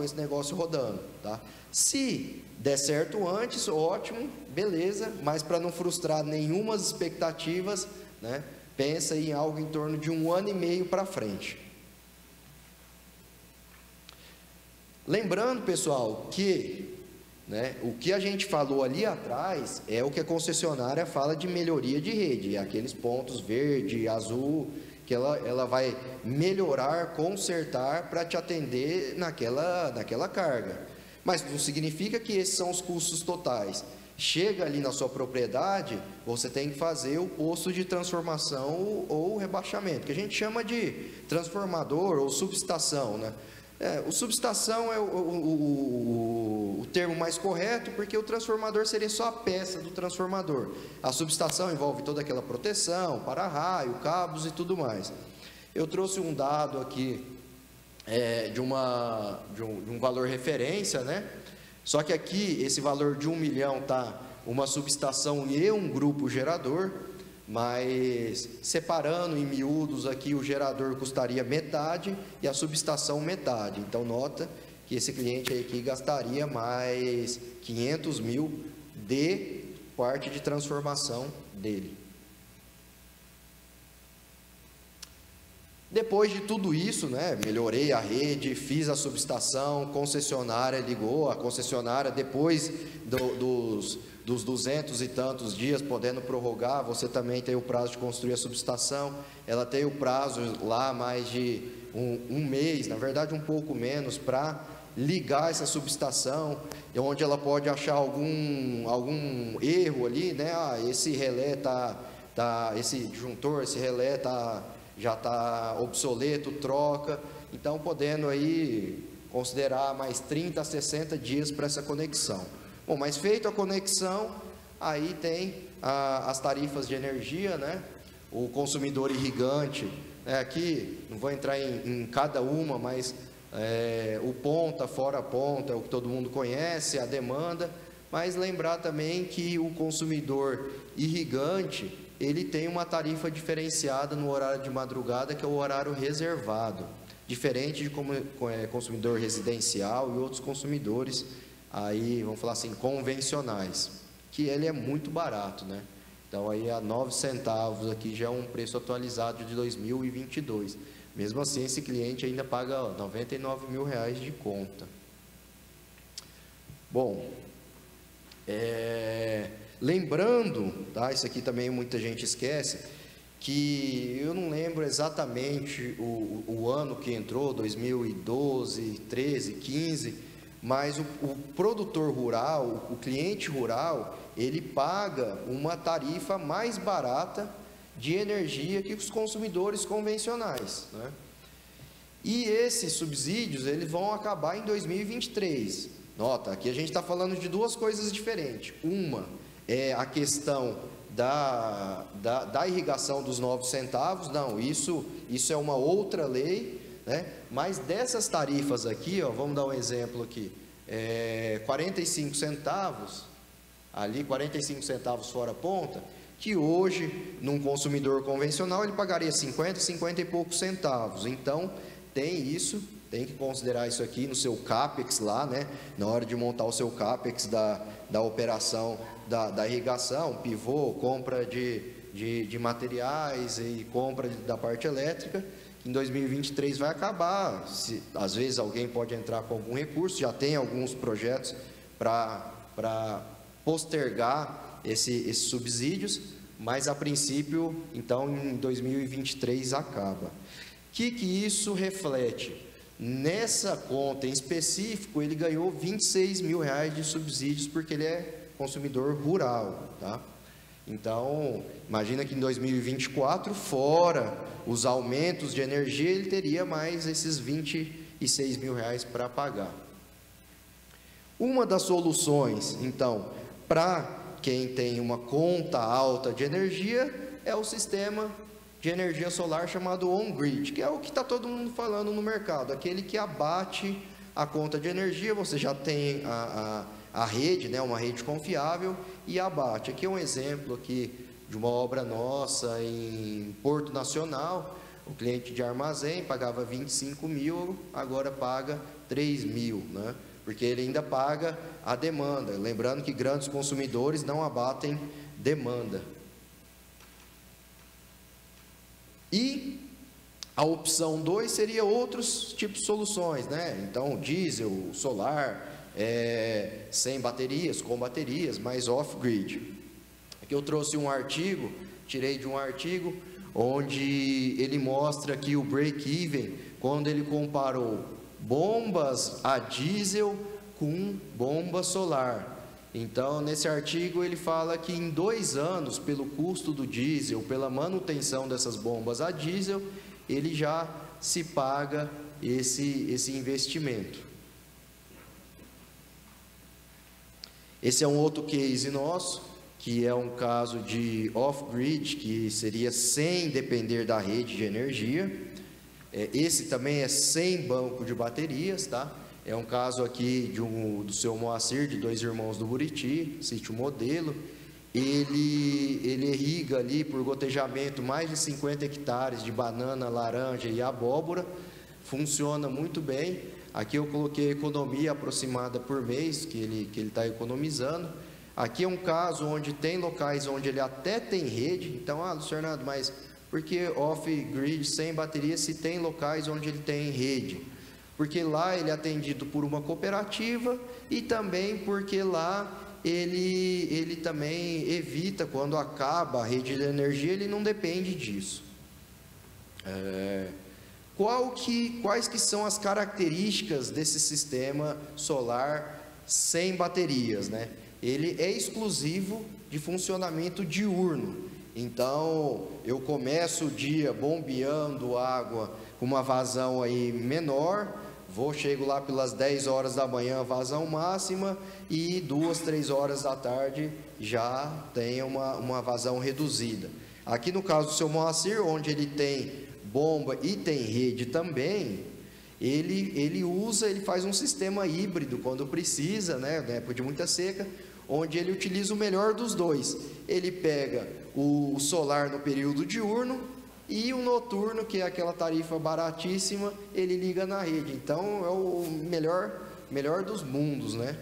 esse negócio rodando, tá? Se der certo antes, ótimo, beleza, mas para não frustrar nenhuma das expectativas, né, pensa em algo em torno de 1 ano e meio para frente. Lembrando, pessoal, que, né, o que a gente falou ali atrás é o que a concessionária fala de melhoria de rede, aqueles pontos verde, azul, que ela vai melhorar, consertar para te atender naquela carga. Mas não significa que esses são os custos totais. Chega ali na sua propriedade, você tem que fazer o posto de transformação ou rebaixamento, que a gente chama de transformador ou subestação, né? O subestação é o termo mais correto, porque o transformador seria só a peça do transformador. A subestação envolve toda aquela proteção, para-raio, cabos e tudo mais. Eu trouxe um dado aqui de um valor referência, né? Só que aqui, esse valor de 1 milhão está uma subestação e um grupo gerador, mas separando em miúdos aqui, o gerador custaria metade e a subestação metade. Então nota que esse cliente aí aqui gastaria mais 500 mil de parte de transformação dele. Depois de tudo isso, né, melhorei a rede, fiz a subestação, concessionária ligou, a concessionária depois dos 200 e tantos dias, podendo prorrogar, você também tem o prazo de construir a subestação, ela tem o prazo lá mais de um mês, na verdade um pouco menos, para ligar essa subestação, onde ela pode achar algum erro ali, né, esse relé esse disjuntor, esse relé já está obsoleto, troca, então podendo aí considerar mais 30 a 60 dias para essa conexão. Bom, mas feita a conexão, aí tem as tarifas de energia, né? O consumidor irrigante, aqui não vou entrar em cada uma, mas o ponta, fora ponta, é o que todo mundo conhece, a demanda, mas lembrar também que o consumidor irrigante, ele tem uma tarifa diferenciada no horário de madrugada, que é o horário reservado, diferente de consumidor residencial e outros consumidores, aí vamos falar assim, convencionais, que ele é muito barato, né? Então aí a 9 centavos aqui já é um preço atualizado de 2022. Mesmo assim, esse cliente ainda paga 99 mil reais de conta. Bom, lembrando, tá, isso aqui também muita gente esquece, que eu não lembro exatamente o ano que entrou, 2012, 13, 15, mas o produtor rural, o cliente rural, ele paga uma tarifa mais barata de energia que os consumidores convencionais, né? E esses subsídios, eles vão acabar em 2023. Nota, aqui a gente está falando de duas coisas diferentes. Uma é a questão da irrigação dos 9 centavos, não, isso é uma outra lei, né? Mas dessas tarifas aqui, ó, vamos dar um exemplo aqui, 45 centavos, ali 45 centavos fora ponta, que hoje, num consumidor convencional, ele pagaria 50 e poucos centavos. Então, tem isso, tem que considerar isso aqui no seu CAPEX lá, né? Na hora de montar o seu CAPEX da operação da irrigação, pivô, compra de materiais e compra da parte elétrica. Em 2023 vai acabar, às vezes alguém pode entrar com algum recurso, já tem alguns projetos para postergar esses subsídios, mas a princípio, então, em 2023 acaba. O que isso reflete? Nessa conta em específico, ele ganhou R$26 mil de subsídios, porque ele é consumidor rural, tá? Então, imagina que em 2024, fora os aumentos de energia, ele teria mais esses R$26 mil para pagar. Uma das soluções, então, para quem tem uma conta alta de energia, é o sistema de energia solar chamado on-grid, que é o que está todo mundo falando no mercado, aquele que abate a conta de energia, você já tem a rede, né, uma rede confiável, e abate. Aqui é um exemplo aqui de uma obra nossa em Porto Nacional, o cliente de armazém pagava 25 mil, agora paga 3 mil, né? Porque ele ainda paga a demanda, lembrando que grandes consumidores não abatem demanda. E a opção 2 seria outros tipos de soluções, né? Então, diesel, solar, sem baterias, com baterias, mas off-grid. Aqui eu trouxe um artigo, tirei de um artigo, onde ele mostra que o break-even, quando ele comparou bombas a diesel com bomba solar. Então, nesse artigo ele fala que em 2 anos, pelo custo do diesel, pela manutenção dessas bombas a diesel, ele já se paga esse investimento. Esse é um outro case nosso, que é um caso de off-grid, que seria sem depender da rede de energia. Esse também é sem banco de baterias, tá? É um caso aqui do seu Moacir, de 2 irmãos do Buriti, sítio Modelo. Ele irriga ali por gotejamento mais de 50 hectares de banana, laranja e abóbora. Funciona muito bem. Aqui eu coloquei a economia aproximada por mês, que ele está economizando. Aqui é um caso onde tem locais onde ele até tem rede. Então, Luiz Fernando, mas por que off-grid sem bateria se tem locais onde ele tem rede? Porque lá ele é atendido por uma cooperativa e também porque lá ele também evita, quando acaba a rede de energia, ele não depende disso. Quais que são as características desse sistema solar sem baterias, né? Ele é exclusivo de funcionamento diurno. Então, eu começo o dia bombeando água com uma vazão aí menor, chego lá pelas 10 horas da manhã, vazão máxima, e 2, 3 horas da tarde já tem uma vazão reduzida. Aqui no caso do seu Moacir, onde ele tem bomba e tem rede também, ele faz um sistema híbrido quando precisa, né, na época de muita seca, onde ele utiliza o melhor dos dois. Ele pega o solar no período diurno e o noturno, que é aquela tarifa baratíssima, ele liga na rede. Então é o melhor dos mundos, né?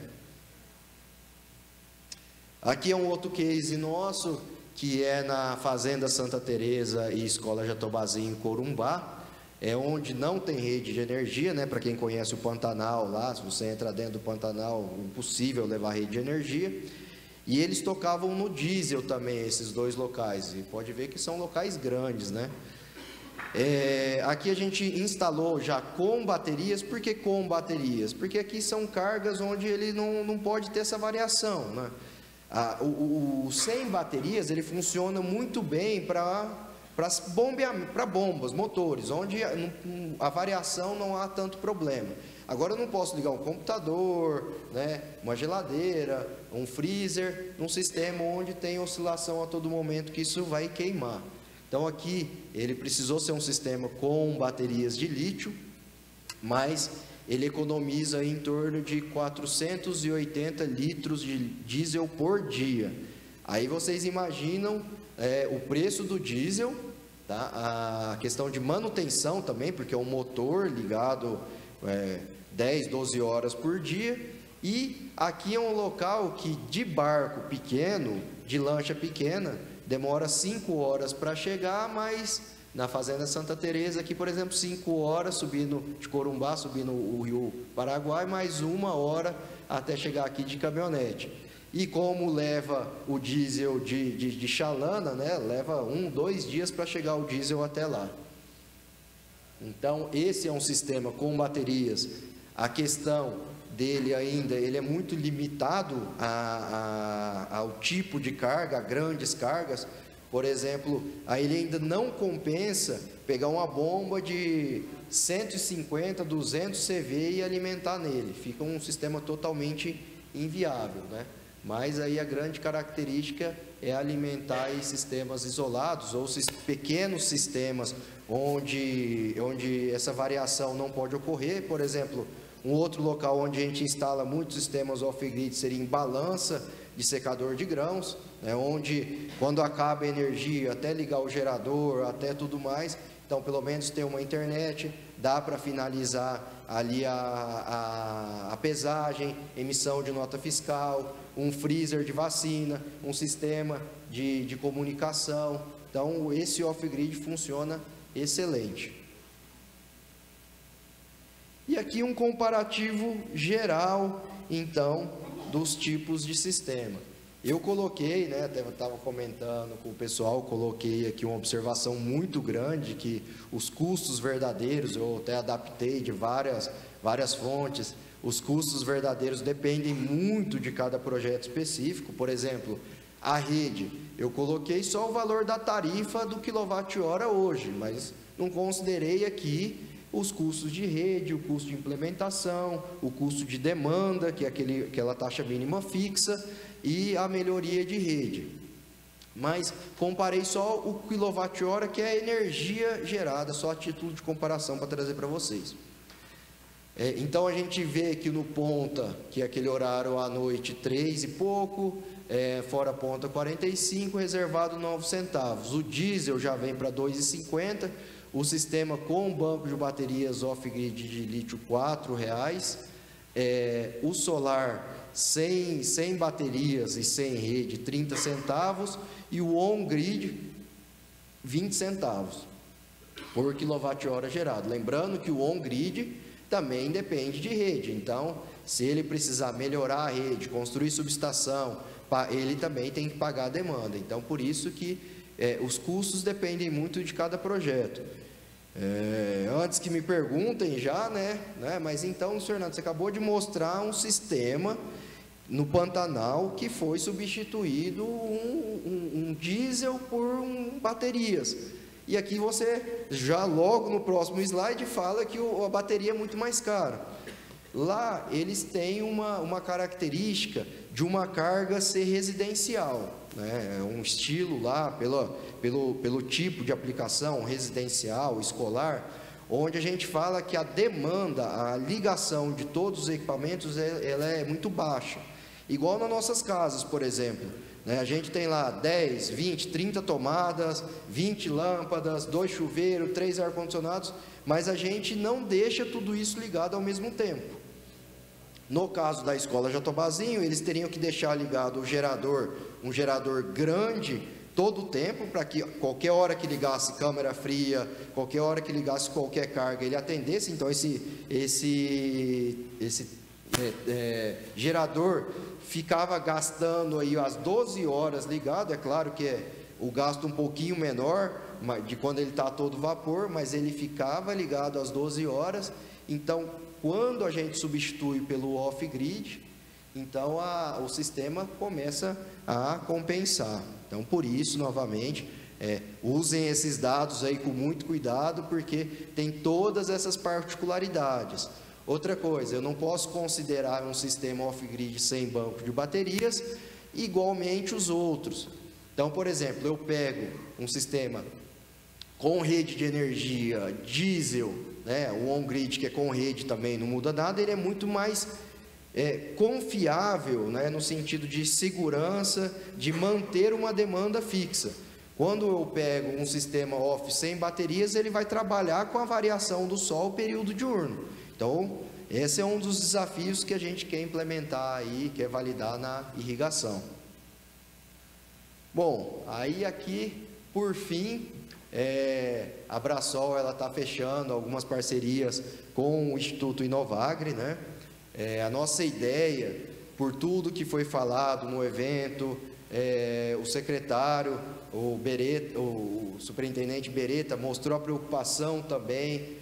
Aqui é um outro case nosso, que é na Fazenda Santa Teresa e Escola Jatobazinho, em Corumbá, onde não tem rede de energia, né? Para quem conhece o Pantanal lá, se você entra dentro do Pantanal, impossível levar rede de energia. E eles tocavam no diesel também, esses 2 locais, e pode ver que são locais grandes, né? Aqui a gente instalou já com baterias. Por que com baterias? Porque aqui são cargas onde ele não pode ter essa variação, né? O sem baterias, ele funciona muito bem para bombas, motores, onde a variação não há tanto problema. Agora eu não posso ligar um computador, né, uma geladeira, um freezer, num sistema onde tem oscilação a todo momento, que isso vai queimar. Então aqui ele precisou ser um sistema com baterias de lítio, mas ele economiza em torno de 480 litros de diesel por dia. Aí vocês imaginam o preço do diesel, tá? A questão de manutenção também, porque é um motor ligado 10, 12 horas por dia, e aqui é um local que de barco pequeno, de lancha pequena, demora 5 horas para chegar, mas na Fazenda Santa Teresa aqui, por exemplo, 5 horas subindo de Corumbá, subindo o Rio Paraguai, mais 1 hora até chegar aqui de caminhonete. E como leva o diesel de Chalana, né, leva 1, 2 dias para chegar o diesel até lá. Então, esse é um sistema com baterias. A questão dele ainda, ele é muito limitado ao tipo de carga, a grandes cargas. Por exemplo, aí ele ainda não compensa pegar uma bomba de 150, 200 CV e alimentar nele. Fica um sistema totalmente inviável, né? Mas aí a grande característica é alimentar em sistemas isolados ou pequenos sistemas onde essa variação não pode ocorrer. Por exemplo, um outro local onde a gente instala muitos sistemas off-grid seria em balança de secador de grãos, né, onde quando acaba a energia, até ligar o gerador, até tudo mais, então pelo menos tem uma internet, dá para finalizar ali a pesagem, emissão de nota fiscal, um freezer de vacina, um sistema de comunicação. Então esse off-grid funciona excelente. E aqui um comparativo geral, então, dos tipos de sistema. Eu coloquei, né, até estava comentando com o pessoal, coloquei aqui uma observação muito grande, que os custos verdadeiros, eu até adaptei de várias fontes, os custos verdadeiros dependem muito de cada projeto específico. Por exemplo, a rede, eu coloquei só o valor da tarifa do quilowatt-hora hoje, mas não considerei aqui os custos de rede, o custo de implementação, o custo de demanda, que é aquela taxa mínima fixa, e a melhoria de rede. Mas comparei só o quilowatt-hora, que é a energia gerada, só a título de comparação para trazer para vocês. Então a gente vê que no ponta, que é aquele horário à noite, 3 e pouco, fora ponta 45, reservado 9 centavos. O diesel já vem para 2,50. O sistema com banco de baterias off-grid de lítio, R$4. O solar sem baterias e sem rede, 30 centavos. E o on-grid, 20 centavos por quilowatt-hora gerado. Lembrando que o on-grid também depende de rede. Então, se ele precisar melhorar a rede, construir subestação, ele também tem que pagar a demanda. Então, por isso que os custos dependem muito de cada projeto. Antes que me perguntem já, né? Mas então, senhor Fernando, você acabou de mostrar um sistema no Pantanal que foi substituído um diesel por baterias. E aqui você, já logo no próximo slide, fala que a bateria é muito mais cara. Lá, eles têm uma característica de uma carga ser residencial, né? É um estilo lá, pelo tipo de aplicação residencial, escolar, onde a gente fala que a demanda, a ligação de todos os equipamentos, ela é muito baixa. Igual nas nossas casas, por exemplo, né? A gente tem lá 10, 20, 30 tomadas, 20 lâmpadas, 2 chuveiros, 3 ar-condicionados, mas a gente não deixa tudo isso ligado ao mesmo tempo. No caso da escola Jatobazinho, eles teriam que deixar ligado um gerador grande todo o tempo, para que qualquer hora que ligasse câmera fria, qualquer hora que ligasse qualquer carga, ele atendesse. Então esse gerador ficava gastando aí as 12 horas ligado. É claro que o gasto um pouquinho menor de quando ele está a todo vapor, mas ele ficava ligado às 12 horas. Então, quando a gente substitui pelo off-grid, então o sistema começa a compensar. Então, por isso, novamente, usem esses dados aí com muito cuidado, porque tem todas essas particularidades. Outra coisa, eu não posso considerar um sistema off-grid sem banco de baterias igualmente os outros. Então, por exemplo, eu pego um sistema com rede de energia diesel, né? O on-grid, que é com rede também, não muda nada, ele é muito mais confiável, né? No sentido de segurança, de manter uma demanda fixa. Quando eu pego um sistema off sem baterias, ele vai trabalhar com a variação do sol período diurno. Então, esse é um dos desafios que a gente quer implementar aí, quer validar na irrigação. Bom, aí aqui, por fim, a Brasol está fechando algumas parcerias com o Instituto Inovagre, né? A nossa ideia, por tudo que foi falado no evento, o secretário, o superintendente Beretta mostrou a preocupação também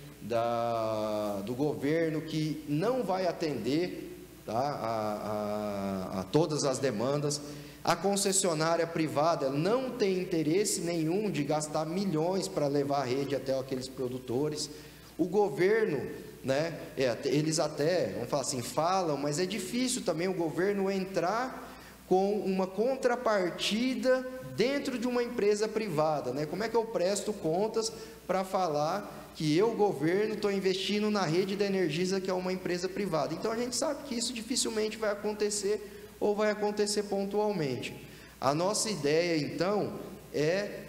do governo, que não vai atender, tá, a todas as demandas. A concessionária privada não tem interesse nenhum de gastar milhões para levar a rede até aqueles produtores. O governo, né, eles até, vamos falar assim, falam, mas é difícil também o governo entrar com uma contrapartida dentro de uma empresa privada, né? Como é que eu presto contas para falar que eu, governo, estou investindo na rede da Energisa, que é uma empresa privada? Então, a gente sabe que isso dificilmente vai acontecer ou vai acontecer pontualmente. A nossa ideia, então, é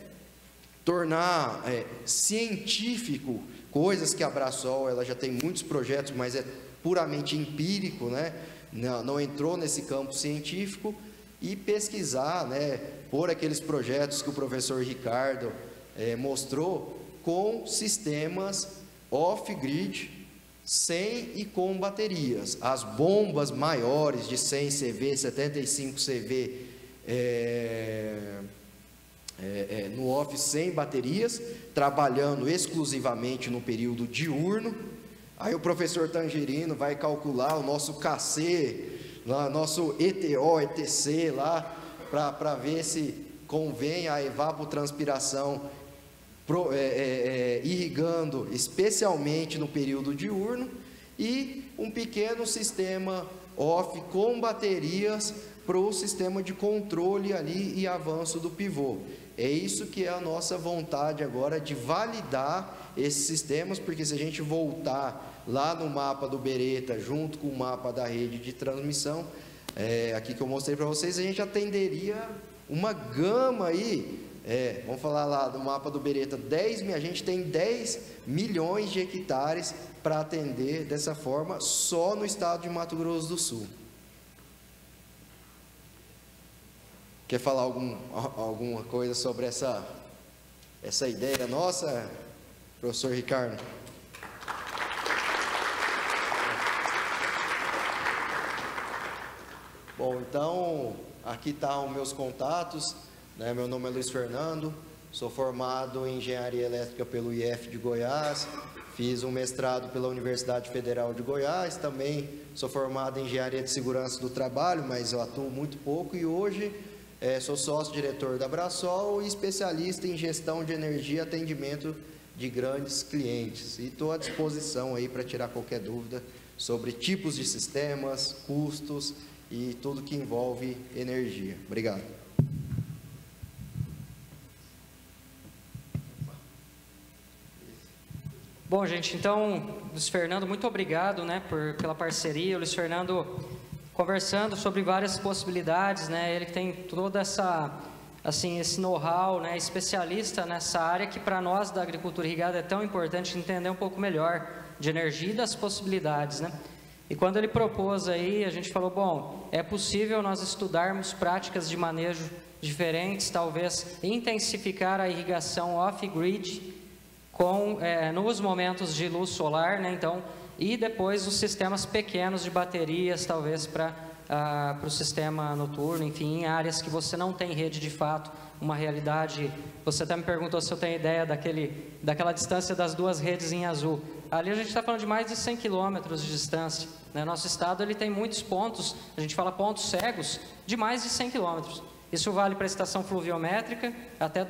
tornar científico coisas que a Brasol, ela já tem muitos projetos, mas é puramente empírico, né? Não entrou nesse campo científico, e pesquisar, né, por aqueles projetos que o professor Ricardo mostrou, com sistemas off-grid, sem e com baterias. As bombas maiores de 100 CV, 75 CV, no off sem baterias, trabalhando exclusivamente no período diurno. Aí o professor Tangerino vai calcular o nosso KC, lá, nosso ETO, ETC lá, para ver se convém a evapotranspiração irrigando especialmente no período diurno, e um pequeno sistema off com baterias para o sistema de controle ali e avanço do pivô. É isso que é a nossa vontade agora, de validar esses sistemas, porque se a gente voltar lá no mapa do Beretta, junto com o mapa da rede de transmissão, aqui que eu mostrei para vocês, a gente atenderia uma gama aí, vamos falar lá do mapa do Beretta, a gente tem 10 milhões de hectares para atender dessa forma, só no estado de Mato Grosso do Sul. Quer falar alguma coisa sobre essa ideia nossa, professor Ricardo? Bom, então, aqui estão os meus contatos, né? Meu nome é Luiz Fernando, sou formado em Engenharia Elétrica pelo IF de Goiás, fiz um mestrado pela Universidade Federal de Goiás, também sou formado em Engenharia de Segurança do Trabalho, mas eu atuo muito pouco, e hoje sou sócio-diretor da Brasol e especialista em gestão de energia e atendimento de grandes clientes. E estou à disposição aí para tirar qualquer dúvida sobre tipos de sistemas, custos e tudo que envolve energia. Obrigado. Bom, gente, então, Luiz Fernando, muito obrigado, né, pela parceria. O Luiz Fernando conversando sobre várias possibilidades, né, ele que tem toda esse know-how, né, especialista nessa área, que para nós da agricultura irrigada é tão importante entender um pouco melhor de energia e das possibilidades, né. E quando ele propôs aí, a gente falou, bom, é possível nós estudarmos práticas de manejo diferentes, talvez intensificar a irrigação off-grid nos momentos de luz solar, né, então, e depois os sistemas pequenos de baterias, talvez para o sistema noturno, enfim, em áreas que você não tem rede de fato, uma realidade. Você até me perguntou se eu tenho ideia daquela distância das duas redes em azul. Ali a gente está falando de mais de 100 quilômetros de distância, né? Nosso estado ele tem muitos pontos, a gente fala pontos cegos, de mais de 100 quilômetros. Isso vale para a estação pluviométrica, até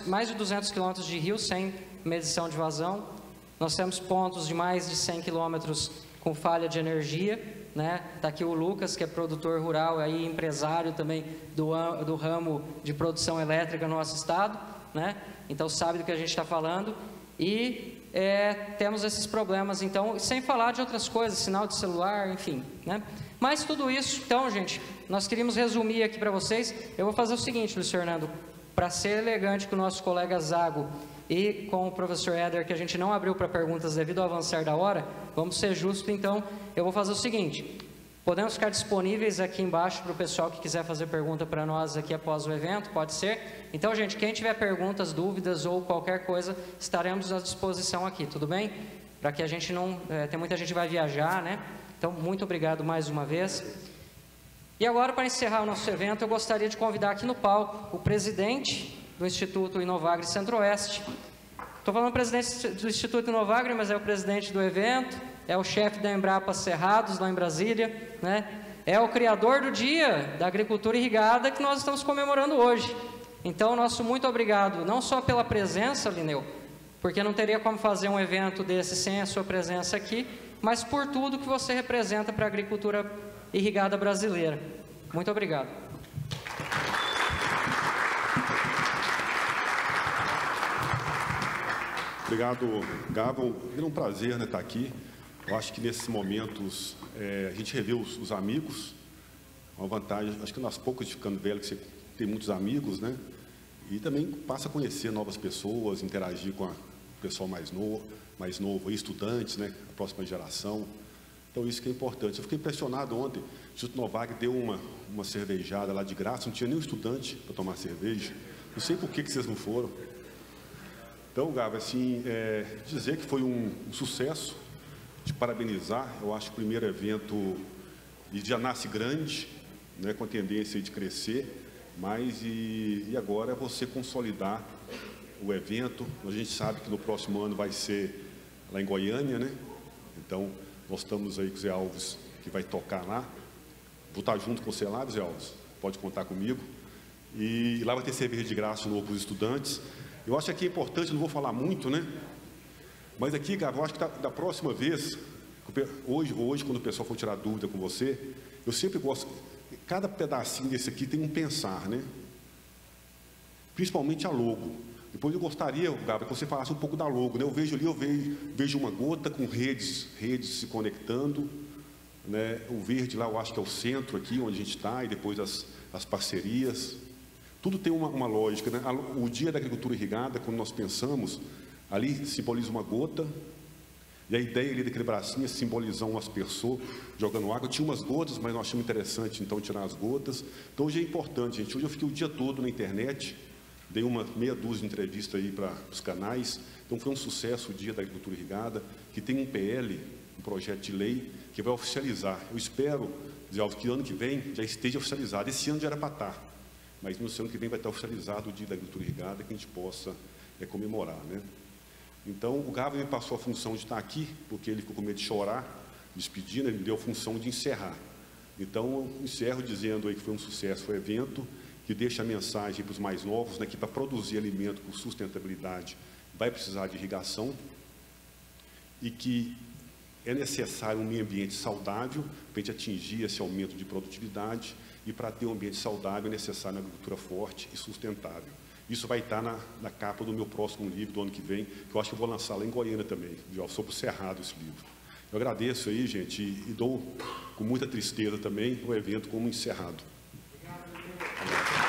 mais de 200 quilômetros de rio sem medição de vazão. Nós temos pontos de mais de 100 quilômetros com falha de energia, né? Está aqui o Lucas, que é produtor rural, aí, empresário também do ramo de produção elétrica no nosso estado, né? Então sabe do que a gente está falando. E temos esses problemas, então, sem falar de outras coisas, sinal de celular, enfim, né? Mas tudo isso, então, gente, nós queríamos resumir aqui para vocês. Eu vou fazer o seguinte, Luiz Fernando, para ser elegante com o nosso colega Zago e com o professor Éder, que a gente não abriu para perguntas devido ao avançar da hora, vamos ser justos, então, eu vou fazer o seguinte: podemos ficar disponíveis aqui embaixo para o pessoal que quiser fazer pergunta para nós aqui após o evento, pode ser? Então, gente, quem tiver perguntas, dúvidas ou qualquer coisa, estaremos à disposição aqui, tudo bem? Para que a gente não... tem muita gente que vai viajar, né? Então, muito obrigado mais uma vez. E agora, para encerrar o nosso evento, eu gostaria de convidar aqui no palco o presidente do Instituto Inovagre Centro-Oeste. Estou falando presidente do Instituto Inovagre, mas é o presidente do evento, é o chefe da Embrapa Cerrados, lá em Brasília, né? É o criador do Dia da Agricultura Irrigada que nós estamos comemorando hoje. Então, nosso muito obrigado, não só pela presença, Lineu, porque não teria como fazer um evento desse sem a sua presença aqui, mas por tudo que você representa para a agricultura irrigada brasileira. Muito obrigado. Obrigado, Gavon. É um prazer, né, estar aqui. Eu acho que nesses momentos a gente revê os amigos, uma vantagem, acho que nós poucos ficando velho, que você tem muitos amigos, né? E também passa a conhecer novas pessoas, interagir com o pessoal mais novo, estudantes, né? A próxima geração. Então isso que é importante. Eu fiquei impressionado ontem, o Instituto Inovagre deu uma cervejada lá de graça, não tinha nenhum estudante para tomar cerveja. Não sei por que vocês não foram. Então, Gava, assim, dizer que foi um sucesso, de parabenizar. Eu acho que o primeiro evento já nasce grande, né, com a tendência de crescer, mas e agora é você consolidar o evento. A gente sabe que no próximo ano vai ser lá em Goiânia, né? Então, nós estamos aí com o Zé Alves, que vai tocar lá. Vou estar junto com você lá, Zé Alves, pode contar comigo. E lá vai ter cerveja de graça de novo para os estudantes. Eu acho que aqui é importante, não vou falar muito, né? Mas aqui, Gava, eu acho que da próxima vez, hoje, quando o pessoal for tirar dúvida com você, eu sempre gosto, cada pedacinho desse aqui tem um pensar, né? Principalmente a logo. Depois eu gostaria, Gava, que você falasse um pouco da logo, né? Eu vejo ali, vejo uma gota com redes se conectando, né? O verde lá, eu acho que é o centro aqui, onde a gente está, e depois as parcerias. Tudo tem uma lógica, né? O Dia da Agricultura Irrigada, quando nós pensamos, ali simboliza uma gota, e a ideia ali daquele bracinho é simbolizar um aspersor jogando água. Tinha umas gotas, mas nós achamos interessante, então, tirar as gotas. Então, hoje é importante, gente. Hoje eu fiquei o dia todo na internet, dei uma meia dúzia de entrevistas aí para os canais. Então, foi um sucesso o Dia da Agricultura Irrigada, que tem um PL, um projeto de lei, que vai oficializar. Eu espero, Zé Alves, que ano que vem já esteja oficializado. Esse ano já era para estar, mas no ano que vem vai estar oficializado o Dia da Agricultura Irrigada, que a gente possa comemorar, né? Então, o Gava me passou a função de estar aqui, porque ele ficou com medo de chorar, despedindo, ele me deu a função de encerrar. Então, eu encerro dizendo aí que foi um sucesso o evento, que deixa a mensagem para os mais novos, né, que para produzir alimento com sustentabilidade vai precisar de irrigação, e que é necessário um meio ambiente saudável para a gente atingir esse aumento de produtividade, e para ter um ambiente saudável é necessário uma agricultura forte e sustentável. Isso vai estar na capa do meu próximo livro do ano que vem, que eu acho que eu vou lançar lá em Goiânia também, sobre o Cerrado esse livro. Eu agradeço aí, gente, e dou com muita tristeza também o evento como encerrado. Obrigado.